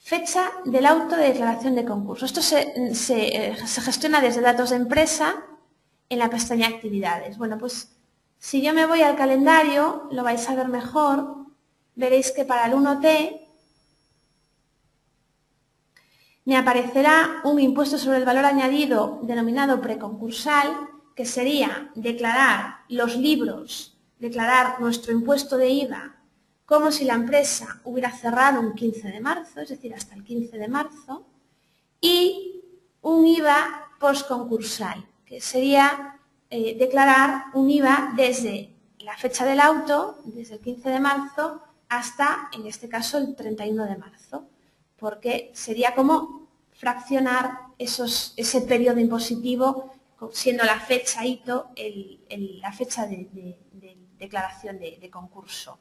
Fecha del auto de declaración de concurso. Esto se gestiona desde datos de empresa en la pestaña actividades. Bueno, pues si yo me voy al calendario, lo vais a ver mejor. Veréis que para el 1T me aparecerá un impuesto sobre el valor añadido denominado preconcursal, que sería declarar los libros, declarar nuestro impuesto de IVA, como si la empresa hubiera cerrado un 15 de marzo, es decir, hasta el 15 de marzo, y un IVA postconcursal, que sería declarar un IVA desde la fecha del auto, desde el 15 de marzo, hasta, en este caso, el 31 de marzo, porque sería como fraccionar ese periodo impositivo, siendo la fecha hito la fecha de declaración de concurso.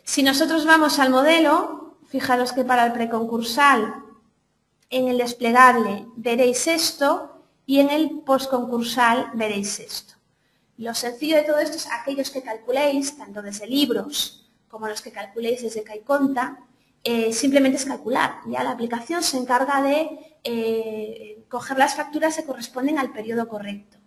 Si nosotros vamos al modelo, fijaros que para el preconcursal, en el desplegable veréis esto y en el postconcursal veréis esto. Lo sencillo de todo esto es aquellos que calculéis, tanto desde libros como los que calculéis desde CAIConta, simplemente es calcular. Ya la aplicación se encarga de coger las facturas que corresponden al periodo correcto.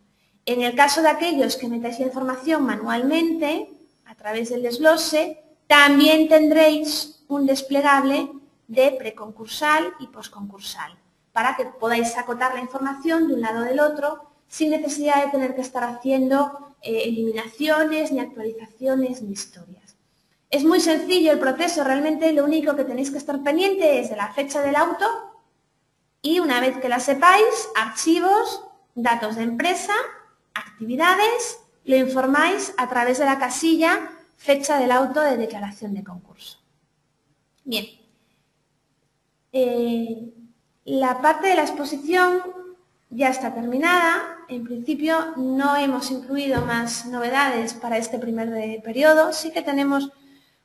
En el caso de aquellos que metáis la información manualmente, a través del desglose, también tendréis un desplegable de preconcursal y postconcursal, para que podáis acotar la información de un lado del otro sin necesidad de tener que estar haciendo eliminaciones, ni actualizaciones, ni historias. Es muy sencillo el proceso, realmente lo único que tenéis que estar pendiente es de la fecha del auto y una vez que la sepáis, archivos, datos de empresa, actividades, lo informáis a través de la casilla fecha del auto de declaración de concurso. Bien, la parte de la exposición ya está terminada. En principio no hemos incluido más novedades para este primer periodo. Sí que tenemos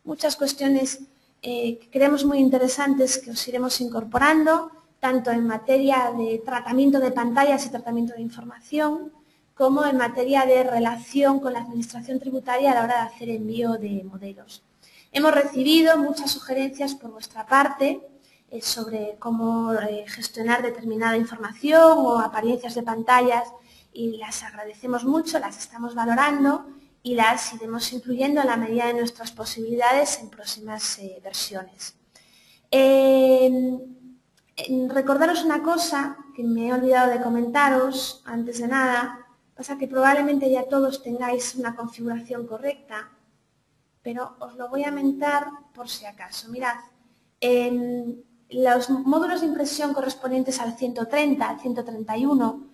muchas cuestiones que creemos muy interesantes que os iremos incorporando, tanto en materia de tratamiento de pantallas y tratamiento de información, como en materia de relación con la Administración tributaria a la hora de hacer envío de modelos. Hemos recibido muchas sugerencias por vuestra parte sobre cómo gestionar determinada información o apariencias de pantallas y las agradecemos mucho, las estamos valorando y las iremos incluyendo a la medida de nuestras posibilidades en próximas versiones. Recordaros una cosa que me he olvidado de comentaros antes de nada. Pasa que probablemente ya todos tengáis una configuración correcta, pero os lo voy a mentar por si acaso. Mirad, en los módulos de impresión correspondientes al 130, al 131,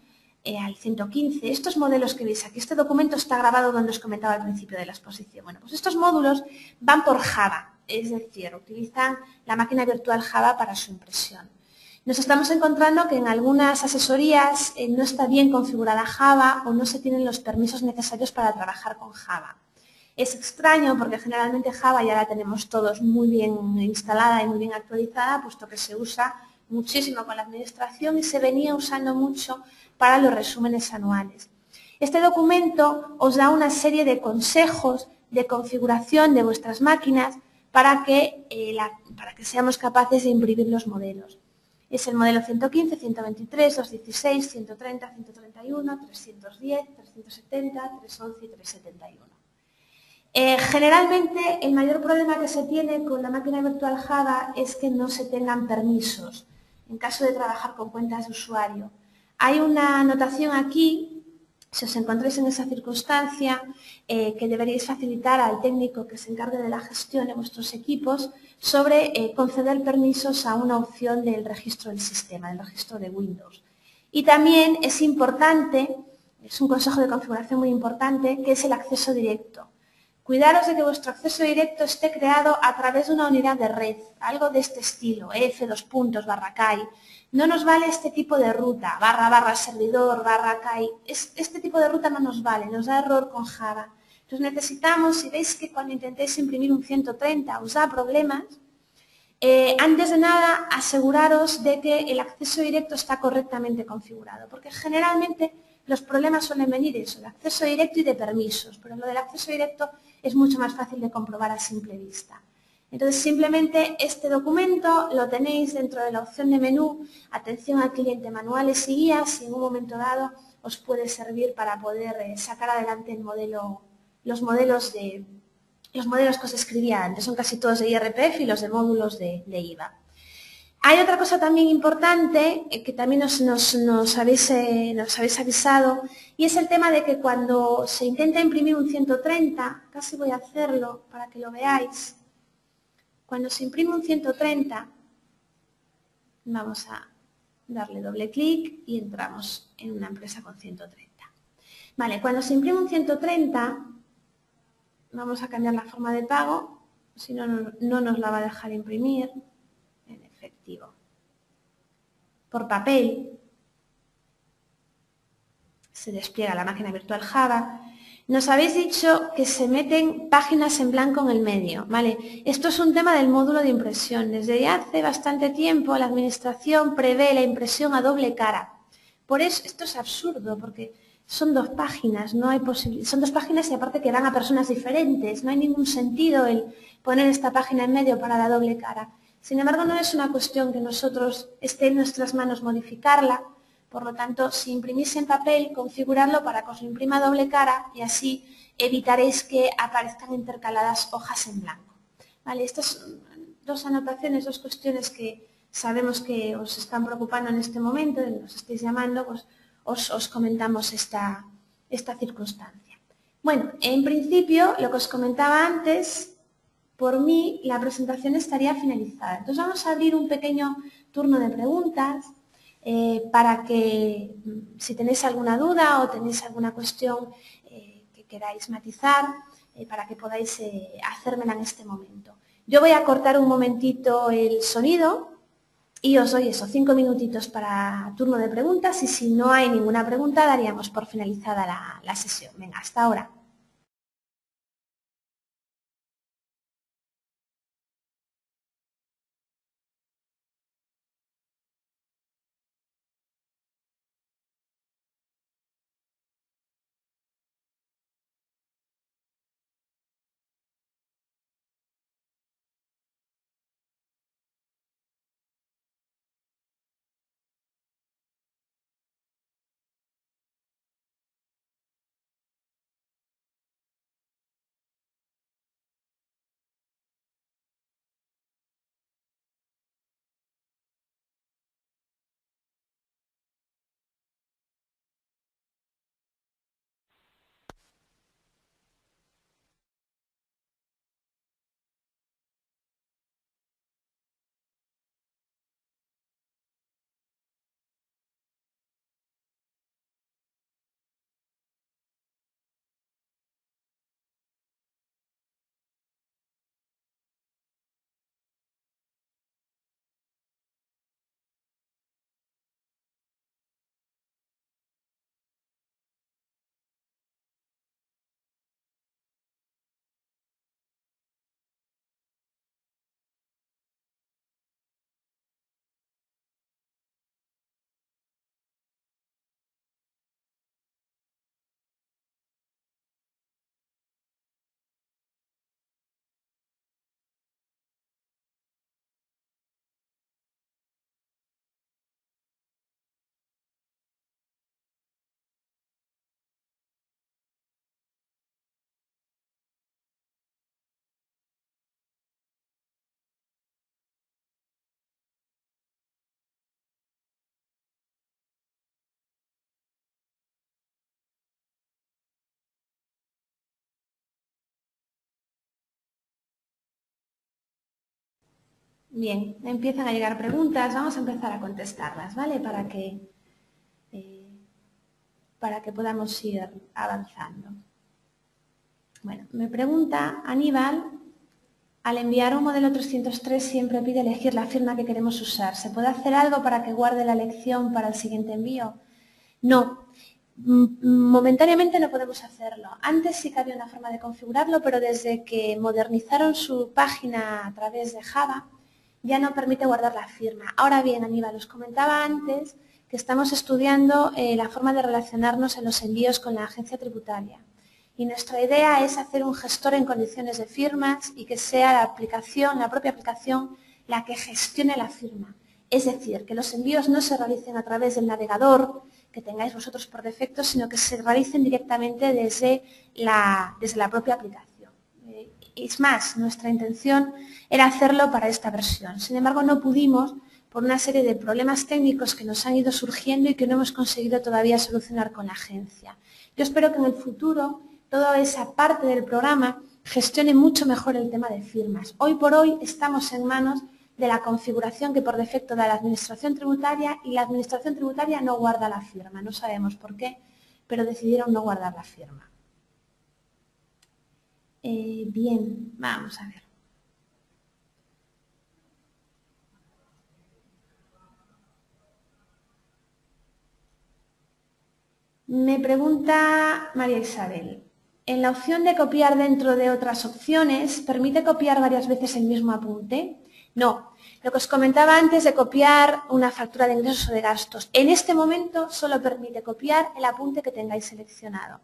al 115, estos modelos que veis aquí, este documento está grabado donde os comentaba al principio de la exposición. Bueno, pues estos módulos van por Java, es decir, utilizan la máquina virtual Java para su impresión. Nos estamos encontrando que en algunas asesorías no está bien configurada Java o no se tienen los permisos necesarios para trabajar con Java. Es extraño porque generalmente Java ya la tenemos todos muy bien instalada y muy bien actualizada, puesto que se usa muchísimo con la administración y se venía usando mucho para los resúmenes anuales. Este documento os da una serie de consejos de configuración de vuestras máquinas para que seamos capaces de imprimir los modelos. Es el modelo 115, 123, 216, 130, 131, 310, 370, 311 y 371. Generalmente el mayor problema que se tiene con la máquina virtual Java es que no se tengan permisos en caso de trabajar con cuentas de usuario. Hay una anotación aquí, si os encontráis en esa circunstancia, que deberíais facilitar al técnico que se encargue de la gestión de vuestros equipos sobre conceder permisos a una opción del registro del sistema, del registro de Windows. Y también es importante, es un consejo de configuración muy importante, que es el acceso directo. Cuidaros de que vuestro acceso directo esté creado a través de una unidad de red, algo de este estilo, f:/CAI. No nos vale este tipo de ruta, //servidor, /CAI. Este tipo de ruta no nos vale, nos da error con Java. Entonces necesitamos, si veis que cuando intentéis imprimir un 130 os da problemas, antes de nada aseguraros de que el acceso directo está correctamente configurado, porque generalmente los problemas suelen venir eso, de acceso directo y de permisos, pero lo del acceso directo es mucho más fácil de comprobar a simple vista. Entonces, simplemente este documento lo tenéis dentro de la opción de menú, atención al cliente, manuales y guías, y en un momento dado os puede servir para poder sacar adelante los modelos que os escribía antes, son casi todos de IRPF y los de módulos de IVA. Hay otra cosa también importante que también nos habéis avisado, y es el tema de que cuando se intenta imprimir un 130, casi voy a hacerlo para que lo veáis, cuando se imprime un 130, vamos a darle doble clic y entramos en una empresa con 130. Vale, cuando se imprime un 130, vamos a cambiar la forma de pago, si no, no nos la va a dejar imprimir en efectivo. Por papel, se despliega la máquina virtual Java. Nos habéis dicho que se meten páginas en blanco en el medio, ¿vale? Esto es un tema del módulo de impresión. Desde ya hace bastante tiempo la administración prevé la impresión a doble cara. Por eso, esto es absurdo, porque son dos páginas, no hay son dos páginas y aparte que dan a personas diferentes. No hay ningún sentido el poner esta página en medio para la doble cara. Sin embargo, no es una cuestión que nosotros esté en nuestras manos modificarla. Por lo tanto, si imprimís en papel, configurarlo para que os lo imprima doble cara y así evitaréis que aparezcan intercaladas hojas en blanco. Vale, estas son dos anotaciones, dos cuestiones que sabemos que os están preocupando en este momento, y nos estáis llamando, pues os comentamos esta circunstancia. Bueno, en principio, lo que os comentaba antes, por mí la presentación estaría finalizada. Entonces vamos a abrir un pequeño turno de preguntas para que si tenéis alguna duda o tenéis alguna cuestión que queráis matizar, para que podáis hacérmela en este momento. Yo voy a cortar un momentito el sonido y os doy eso, 5 minutitos para turno de preguntas y si no hay ninguna pregunta daríamos por finalizada la sesión. Venga, hasta ahora. Bien, empiezan a llegar preguntas, vamos a empezar a contestarlas, ¿vale? Para que podamos ir avanzando. Bueno, me pregunta Aníbal, al enviar un modelo 303 siempre pide elegir la firma que queremos usar. ¿Se puede hacer algo para que guarde la elección para el siguiente envío? No, momentáneamente no podemos hacerlo. Antes sí que había una forma de configurarlo, pero desde que modernizaron su página a través de Java, ya no permite guardar la firma. Ahora bien, Aníbal, os comentaba antes que estamos estudiando la forma de relacionarnos en los envíos con la agencia tributaria. Y nuestra idea es hacer un gestor en condiciones de firmas y que sea la propia aplicación, la que gestione la firma. Es decir, que los envíos no se realicen a través del navegador que tengáis vosotros por defecto, sino que se realicen directamente desde la propia aplicación. Es más, nuestra intención era hacerlo para esta versión. Sin embargo, no pudimos por una serie de problemas técnicos que nos han ido surgiendo y que no hemos conseguido todavía solucionar con la agencia. Yo espero que en el futuro toda esa parte del programa gestione mucho mejor el tema de firmas. Hoy por hoy estamos en manos de la configuración que por defecto da la Administración Tributaria y la Administración Tributaria no guarda la firma. No sabemos por qué, pero decidieron no guardar la firma. Bien, vamos a ver. Me pregunta María Isabel, en la opción de copiar dentro de otras opciones, ¿permite copiar varias veces el mismo apunte? No, lo que os comentaba antes de copiar una factura de ingresos o de gastos, en este momento solo permite copiar el apunte que tengáis seleccionado,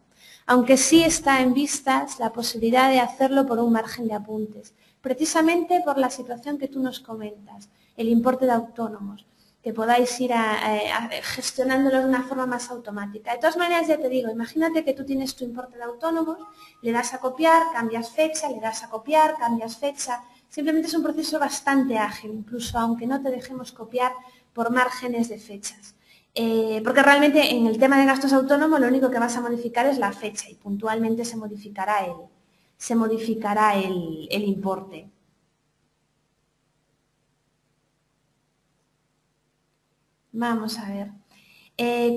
aunque sí está en vistas la posibilidad de hacerlo por un margen de apuntes, precisamente por la situación que tú nos comentas, el importe de autónomos, que podáis ir gestionándolo de una forma más automática. De todas maneras, ya te digo, imagínate que tú tienes tu importe de autónomos, le das a copiar, cambias fecha, le das a copiar, cambias fecha. Simplemente es un proceso bastante ágil, incluso aunque no te dejemos copiar por márgenes de fechas. Porque realmente en el tema de gastos autónomos lo único que vas a modificar es la fecha y puntualmente se modificará el importe. Vamos a ver.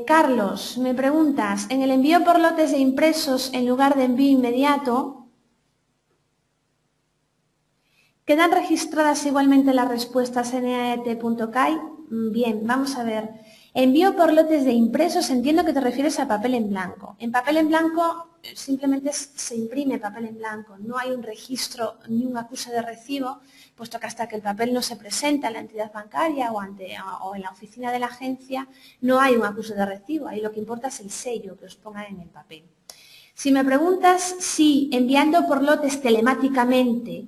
Carlos, me preguntas, en el envío por lotes de impresos en lugar de envío inmediato, ¿quedan registradas igualmente las respuestas en eat.kai? Bien, vamos a ver. Envío por lotes de impresos, entiendo que te refieres a papel en blanco. En papel en blanco simplemente se imprime papel en blanco, no hay un registro ni un acuse de recibo, puesto que hasta que el papel no se presenta en la entidad bancaria o en la oficina de la agencia, no hay un acuse de recibo, ahí lo que importa es el sello que os pongan en el papel. Si me preguntas si enviando por lotes telemáticamente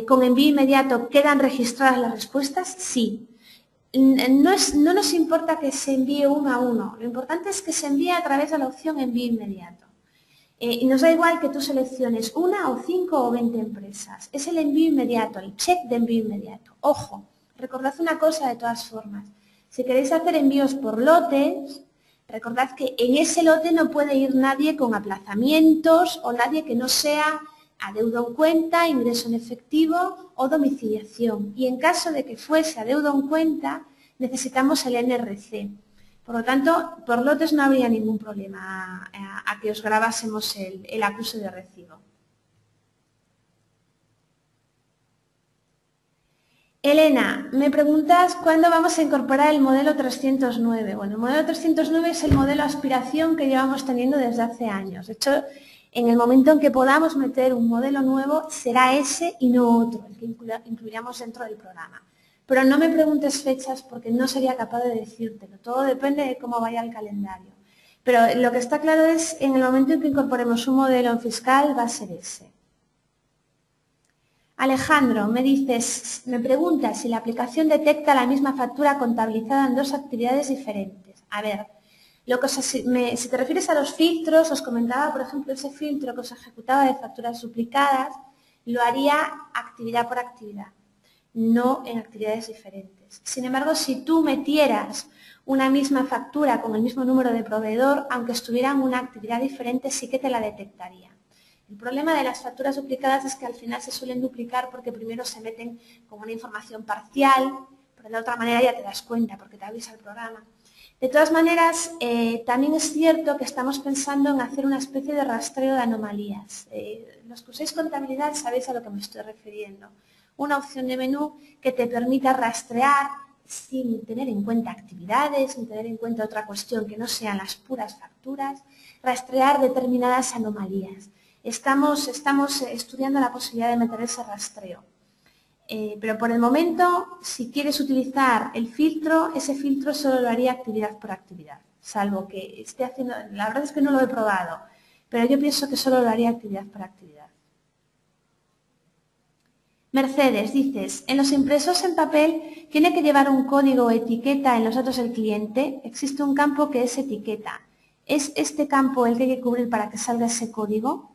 con envío inmediato quedan registradas las respuestas, sí. No nos importa que se envíe uno a uno, lo importante es que se envíe a través de la opción envío inmediato. Y nos da igual que tú selecciones 1 o 5 o 20 empresas, es el envío inmediato, el check de envío inmediato. Ojo, recordad una cosa de todas formas, si queréis hacer envíos por lotes, recordad que en ese lote no puede ir nadie con aplazamientos o nadie que no sea adeudo en cuenta, ingreso en efectivo o domiciliación. Y en caso de que fuese adeudo en cuenta, necesitamos el NRC. Por lo tanto, por lotes no habría ningún problema a que os grabásemos el acuse de recibo. Elena, me preguntas cuándo vamos a incorporar el modelo 309. Bueno, el modelo 309 es el modelo aspiración que llevamos teniendo desde hace años. De hecho, en el momento en que podamos meter un modelo nuevo, será ese y no otro, el que incluyamos dentro del programa. Pero no me preguntes fechas porque no sería capaz de decírtelo. Todo depende de cómo vaya el calendario. Pero lo que está claro es, en el momento en que incorporemos un modelo en fiscal, va a ser ese. Alejandro, me preguntas si la aplicación detecta la misma factura contabilizada en dos actividades diferentes. A ver, si te refieres a los filtros, os comentaba, por ejemplo, ese filtro que os ejecutaba de facturas duplicadas, lo haría actividad por actividad, no en actividades diferentes. Sin embargo, si tú metieras una misma factura con el mismo número de proveedor, aunque estuviera en una actividad diferente, sí que te la detectaría. El problema de las facturas duplicadas es que al final se suelen duplicar porque primero se meten con una información parcial, pero de la otra manera ya te das cuenta porque te avisa el programa. De todas maneras, también es cierto que estamos pensando en hacer una especie de rastreo de anomalías. Los que uséis contabilidad sabéis a lo que me estoy refiriendo. Una opción de menú que te permita rastrear sin tener en cuenta actividades, sin tener en cuenta otra cuestión que no sean las puras facturas, rastrear determinadas anomalías. Estamos estudiando la posibilidad de meter ese rastreo. Pero por el momento, si quieres utilizar el filtro, ese filtro solo lo haría actividad por actividad, salvo que esté haciendo, la verdad es que no lo he probado, pero yo pienso que solo lo haría actividad por actividad. Mercedes, dices, en los impresos en papel tiene que llevar un código o etiqueta en los datos del cliente, existe un campo que es etiqueta. ¿Es este campo el que hay que cubrir para que salga ese código?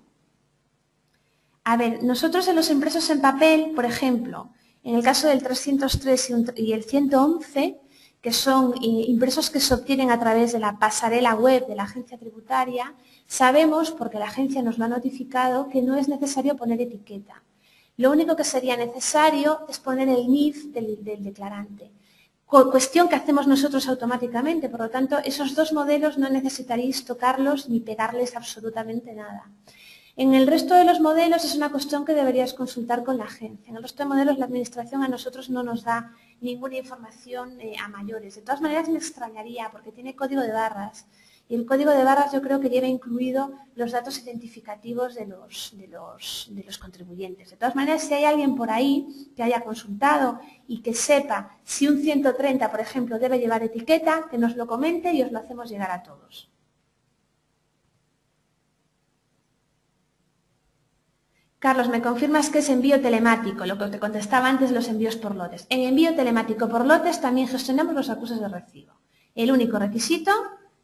A ver, nosotros en los impresos en papel, por ejemplo, en el caso del 303 y el 111, que son impresos que se obtienen a través de la pasarela web de la agencia tributaria, sabemos, porque la agencia nos lo ha notificado, que no es necesario poner etiqueta. Lo único que sería necesario es poner el NIF del declarante. Cuestión que hacemos nosotros automáticamente, por lo tanto, esos dos modelos no necesitaréis tocarlos ni pegarles absolutamente nada. En el resto de los modelos es una cuestión que deberías consultar con la agencia. En el resto de modelos la administración a nosotros no nos da ninguna información a mayores. De todas maneras me extrañaría porque tiene código de barras y el código de barras yo creo que lleva incluido los datos identificativos de los contribuyentes. De todas maneras, si hay alguien por ahí que haya consultado y que sepa si un 130, por ejemplo, debe llevar etiqueta, que nos lo comente y os lo hacemos llegar a todos. Carlos, ¿me confirmas que es envío telemático? Lo que te contestaba antes, los envíos por lotes. En envío telemático por lotes también gestionamos los acusos de recibo. El único requisito,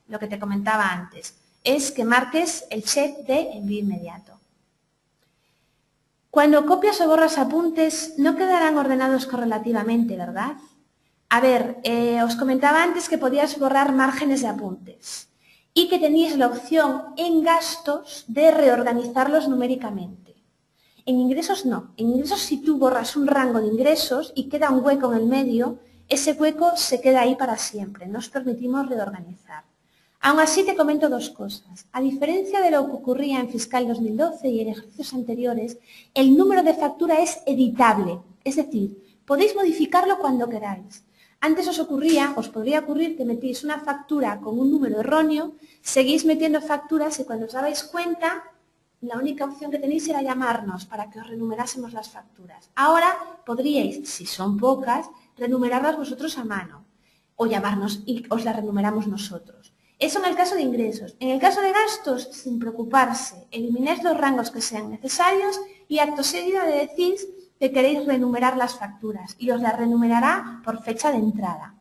lo que te comentaba antes, es que marques el check de envío inmediato. Cuando copias o borras apuntes, no quedarán ordenados correlativamente, ¿verdad? A ver, os comentaba antes que podías borrar márgenes de apuntes y que teníais la opción en gastos de reorganizarlos numéricamente. En ingresos no. En ingresos si tú borras un rango de ingresos y queda un hueco en el medio, ese hueco se queda ahí para siempre. No os permitimos reorganizar. Aún así te comento dos cosas. A diferencia de lo que ocurría en Fiscal 2012 y en ejercicios anteriores, el número de factura es editable. Es decir, podéis modificarlo cuando queráis. Antes os podría ocurrir que metéis una factura con un número erróneo, seguís metiendo facturas y cuando os dabais cuenta, la única opción que tenéis era llamarnos para que os renumerásemos las facturas. Ahora podríais, si son pocas, renumerarlas vosotros a mano o llamarnos y os las renumeramos nosotros. Eso en el caso de ingresos. En el caso de gastos, sin preocuparse, elimináis los rangos que sean necesarios y acto seguido le decís que queréis renumerar las facturas y os las renumerará por fecha de entrada.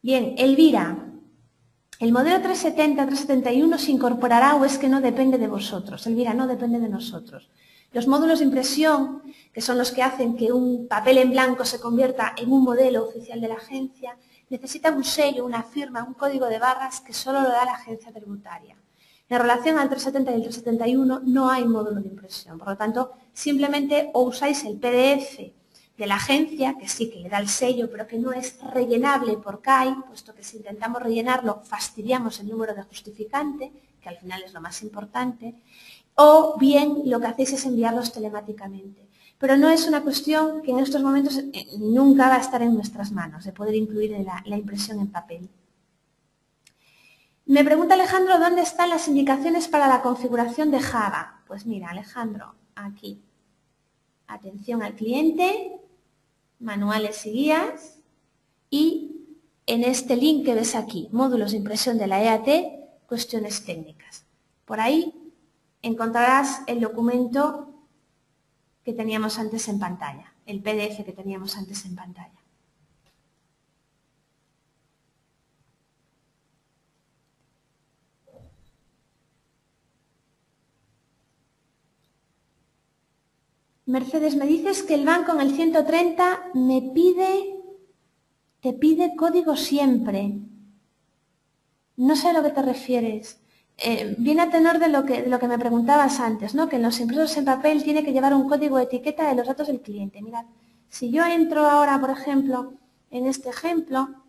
Bien, Elvira, el modelo 370-371 se incorporará o es que no depende de vosotros. Elvira, no depende de nosotros. Los módulos de impresión, que son los que hacen que un papel en blanco se convierta en un modelo oficial de la agencia, necesitan un sello, una firma, un código de barras que solo lo da la agencia tributaria. En relación al 370 y el 371 no hay módulo de impresión. Por lo tanto, simplemente o usáis el PDF de la agencia, que sí que le da el sello, pero que no es rellenable por CAI, puesto que si intentamos rellenarlo fastidiamos el número de justificante, que al final es lo más importante, o bien lo que hacéis es enviarlos telemáticamente. Pero no es una cuestión que en estos momentos nunca va a estar en nuestras manos, de poder incluir la impresión en papel. Me pregunta Alejandro, ¿dónde están las indicaciones para la configuración de Java? Pues mira, Alejandro, aquí. Atención al cliente, manuales y guías, y en este link que ves aquí, módulos de impresión de la EAT, cuestiones técnicas. Por ahí encontrarás el documento que teníamos antes en pantalla, el PDF que teníamos antes en pantalla. Mercedes, me dices que el banco en el 130 me pide te pide código siempre. No sé a lo que te refieres. Viene a tenor de lo que me preguntabas antes, ¿no? Que en los impresos en papel tiene que llevar un código de etiqueta de los datos del cliente. Mirad, si yo entro ahora, por ejemplo, en este ejemplo,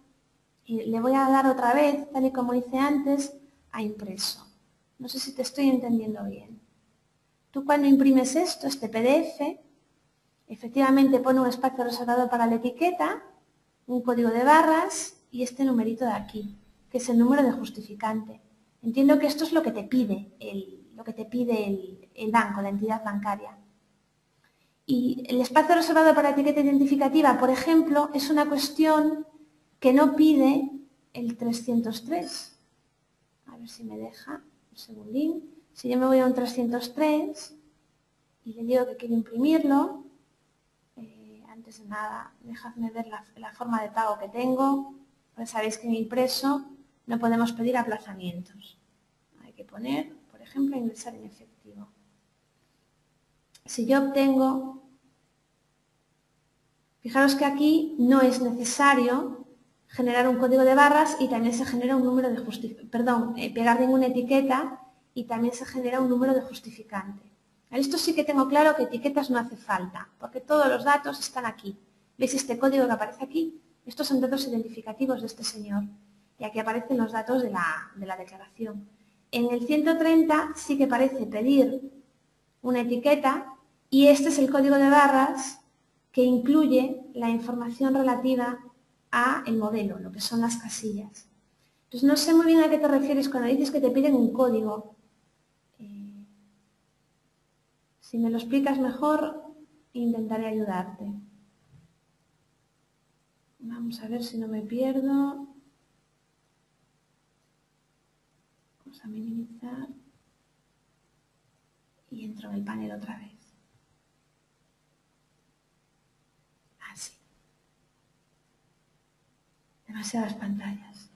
y le voy a dar otra vez, tal y como hice antes, a impreso. No sé si te estoy entendiendo bien. Tú cuando imprimes esto, este PDF, efectivamente pone un espacio reservado para la etiqueta, un código de barras y este numerito de aquí, que es el número de justificante. Entiendo que esto es lo que te pide el banco, la entidad bancaria. Y el espacio reservado para la etiqueta identificativa, por ejemplo, es una cuestión que no pide el 303. A ver si me deja un segundín. Si yo me voy a un 303 y le digo que quiero imprimirlo, antes de nada, dejadme ver la forma de pago que tengo. Pues sabéis que en impreso no podemos pedir aplazamientos. Hay que poner, por ejemplo, ingresar en efectivo. Si yo obtengo, fijaros que aquí no es necesario generar un código de barras y también se genera un número de pegar ninguna etiqueta y también se genera un número de justificante. Esto sí que tengo claro que etiquetas no hace falta, porque todos los datos están aquí. ¿Veis este código que aparece aquí? Estos son datos identificativos de este señor. Y aquí aparecen los datos de la declaración. En el 130 sí que parece pedir una etiqueta y este es el código de barras que incluye la información relativa a el modelo, lo que son las casillas. Entonces no sé muy bien a qué te refieres cuando dices que te piden un código. Si me lo explicas mejor, intentaré ayudarte. Vamos a ver si no me pierdo. Vamos a minimizar. Y entro en el panel otra vez. Así. Demasiadas pantallas.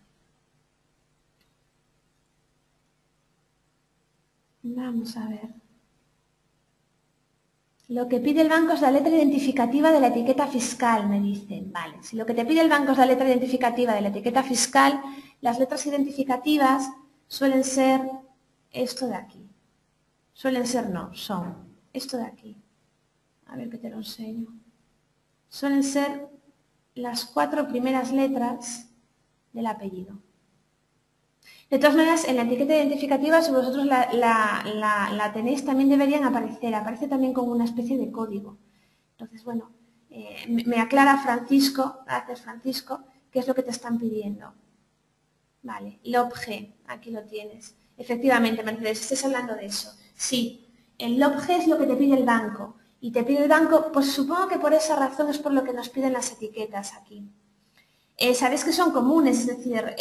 Vamos a ver. Lo que pide el banco es la letra identificativa de la etiqueta fiscal, me dicen. Vale, si lo que te pide el banco es la letra identificativa de la etiqueta fiscal, las letras identificativas suelen ser esto de aquí. Suelen ser no, son esto de aquí. A ver que te lo enseño. Suelen ser las 4 primeras letras del apellido. De todas maneras, en la etiqueta identificativa, si vosotros la tenéis, también deberían aparecer. Aparece también como una especie de código. Entonces, bueno, me aclara Francisco, gracias Francisco, qué es lo que te están pidiendo. Vale, LOPG, aquí lo tienes. Efectivamente, Mercedes, estés hablando de eso. Sí, el LOPG es lo que te pide el banco. Y te pide el banco, pues supongo que por esa razón es por lo que nos piden las etiquetas aquí. Sabéis que son comunes, es decir,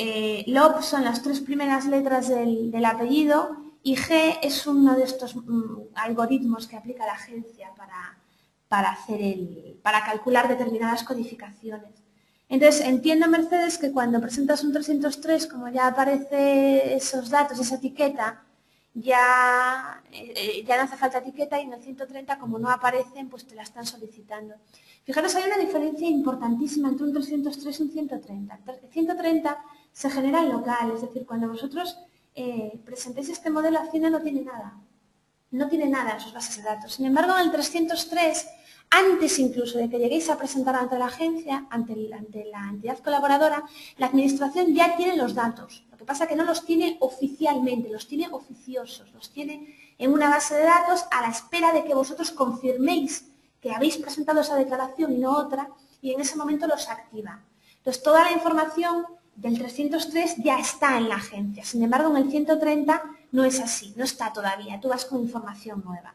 LOP son las 3 primeras letras del apellido y G es uno de estos algoritmos que aplica la agencia para calcular determinadas codificaciones. Entonces, entiendo, Mercedes, que cuando presentas un 303, como ya aparece esos datos, esa etiqueta, ya no hace falta etiqueta y en el 130, como no aparecen, pues te la están solicitando. Fijaros, hay una diferencia importantísima entre un 303 y un 130. El 130 se genera en local, es decir, cuando vosotros presentéis este modelo, Hacienda no tiene nada. No tiene nada en sus bases de datos. Sin embargo, en el 303, antes incluso de que lleguéis a presentar ante la agencia, ante la entidad colaboradora, la administración ya tiene los datos. Lo que pasa es que no los tiene oficialmente, los tiene oficiosos, los tiene en una base de datos a la espera de que vosotros confirméis que habéis presentado esa declaración y no otra, y en ese momento los activa. Entonces, toda la información del 303 ya está en la agencia. Sin embargo, en el 130 no es así, no está todavía. Tú vas con información nueva.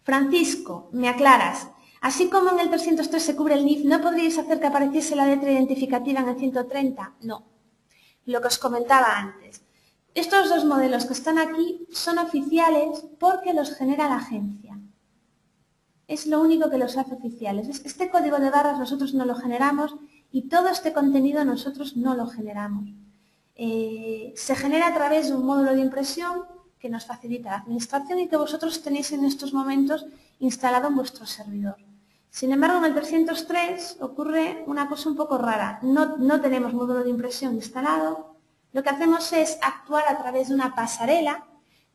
Francisco, me aclaras. Así como en el 303 se cubre el NIF, ¿no podríais hacer que apareciese la letra identificativa en el 130? No. Lo que os comentaba antes. Estos dos modelos que están aquí son oficiales porque los genera la agencia. Es lo único que los hace oficiales. Este código de barras nosotros no lo generamos y todo este contenido nosotros no lo generamos. Se genera a través de un módulo de impresión que nos facilita la administración y que vosotros tenéis en estos momentos instalado en vuestro servidor. Sin embargo, en el 303 ocurre una cosa un poco rara. No tenemos módulo de impresión instalado. Lo que hacemos es actuar a través de una pasarela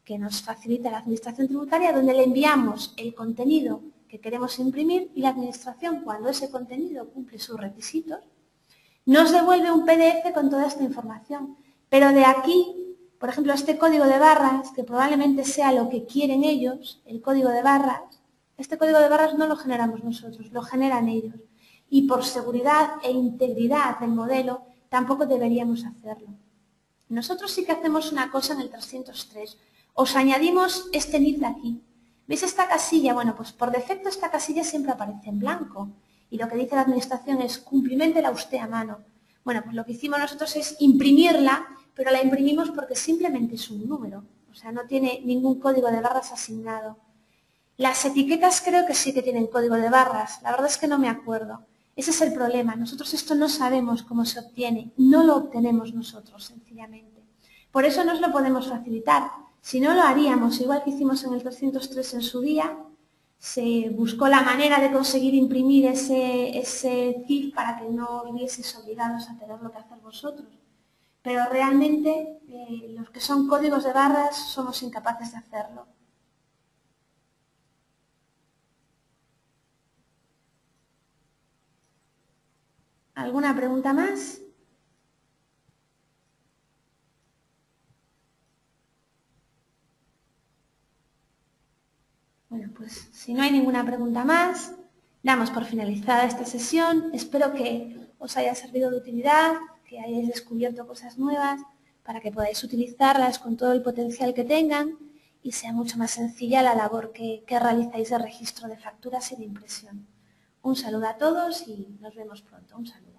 que nos facilita la Administración Tributaria, donde le enviamos el contenido que queremos imprimir y la Administración, cuando ese contenido cumple sus requisitos, nos devuelve un PDF con toda esta información. Pero de aquí, por ejemplo, este código de barras, que probablemente sea lo que quieren ellos, el código de barras, este código de barras no lo generamos nosotros, lo generan ellos. Y por seguridad e integridad del modelo, tampoco deberíamos hacerlo. Nosotros sí que hacemos una cosa en el 303. Os añadimos este NIF de aquí. ¿Veis esta casilla? Bueno, pues por defecto esta casilla siempre aparece en blanco. Y lo que dice la Administración es cumplímentela usted a mano. Bueno, pues lo que hicimos nosotros es imprimirla, pero la imprimimos porque simplemente es un número. O sea, no tiene ningún código de barras asignado. Las etiquetas creo que sí que tienen código de barras. La verdad es que no me acuerdo. Ese es el problema. Nosotros esto no sabemos cómo se obtiene. No lo obtenemos nosotros, sencillamente. Por eso nos lo podemos facilitar. Si no, lo haríamos, igual que hicimos en el 303 en su día. Se buscó la manera de conseguir imprimir ese CIF para que no os vieseis obligados a tener lo que hacer vosotros. Pero realmente los que son códigos de barras somos incapaces de hacerlo. ¿Alguna pregunta más? Bueno, pues si no hay ninguna pregunta más, damos por finalizada esta sesión. Espero que os haya servido de utilidad, que hayáis descubierto cosas nuevas para que podáis utilizarlas con todo el potencial que tengan y sea mucho más sencilla la labor que realizáis de registro de facturas y de impresión. Un saludo a todos y nos vemos pronto. Un saludo.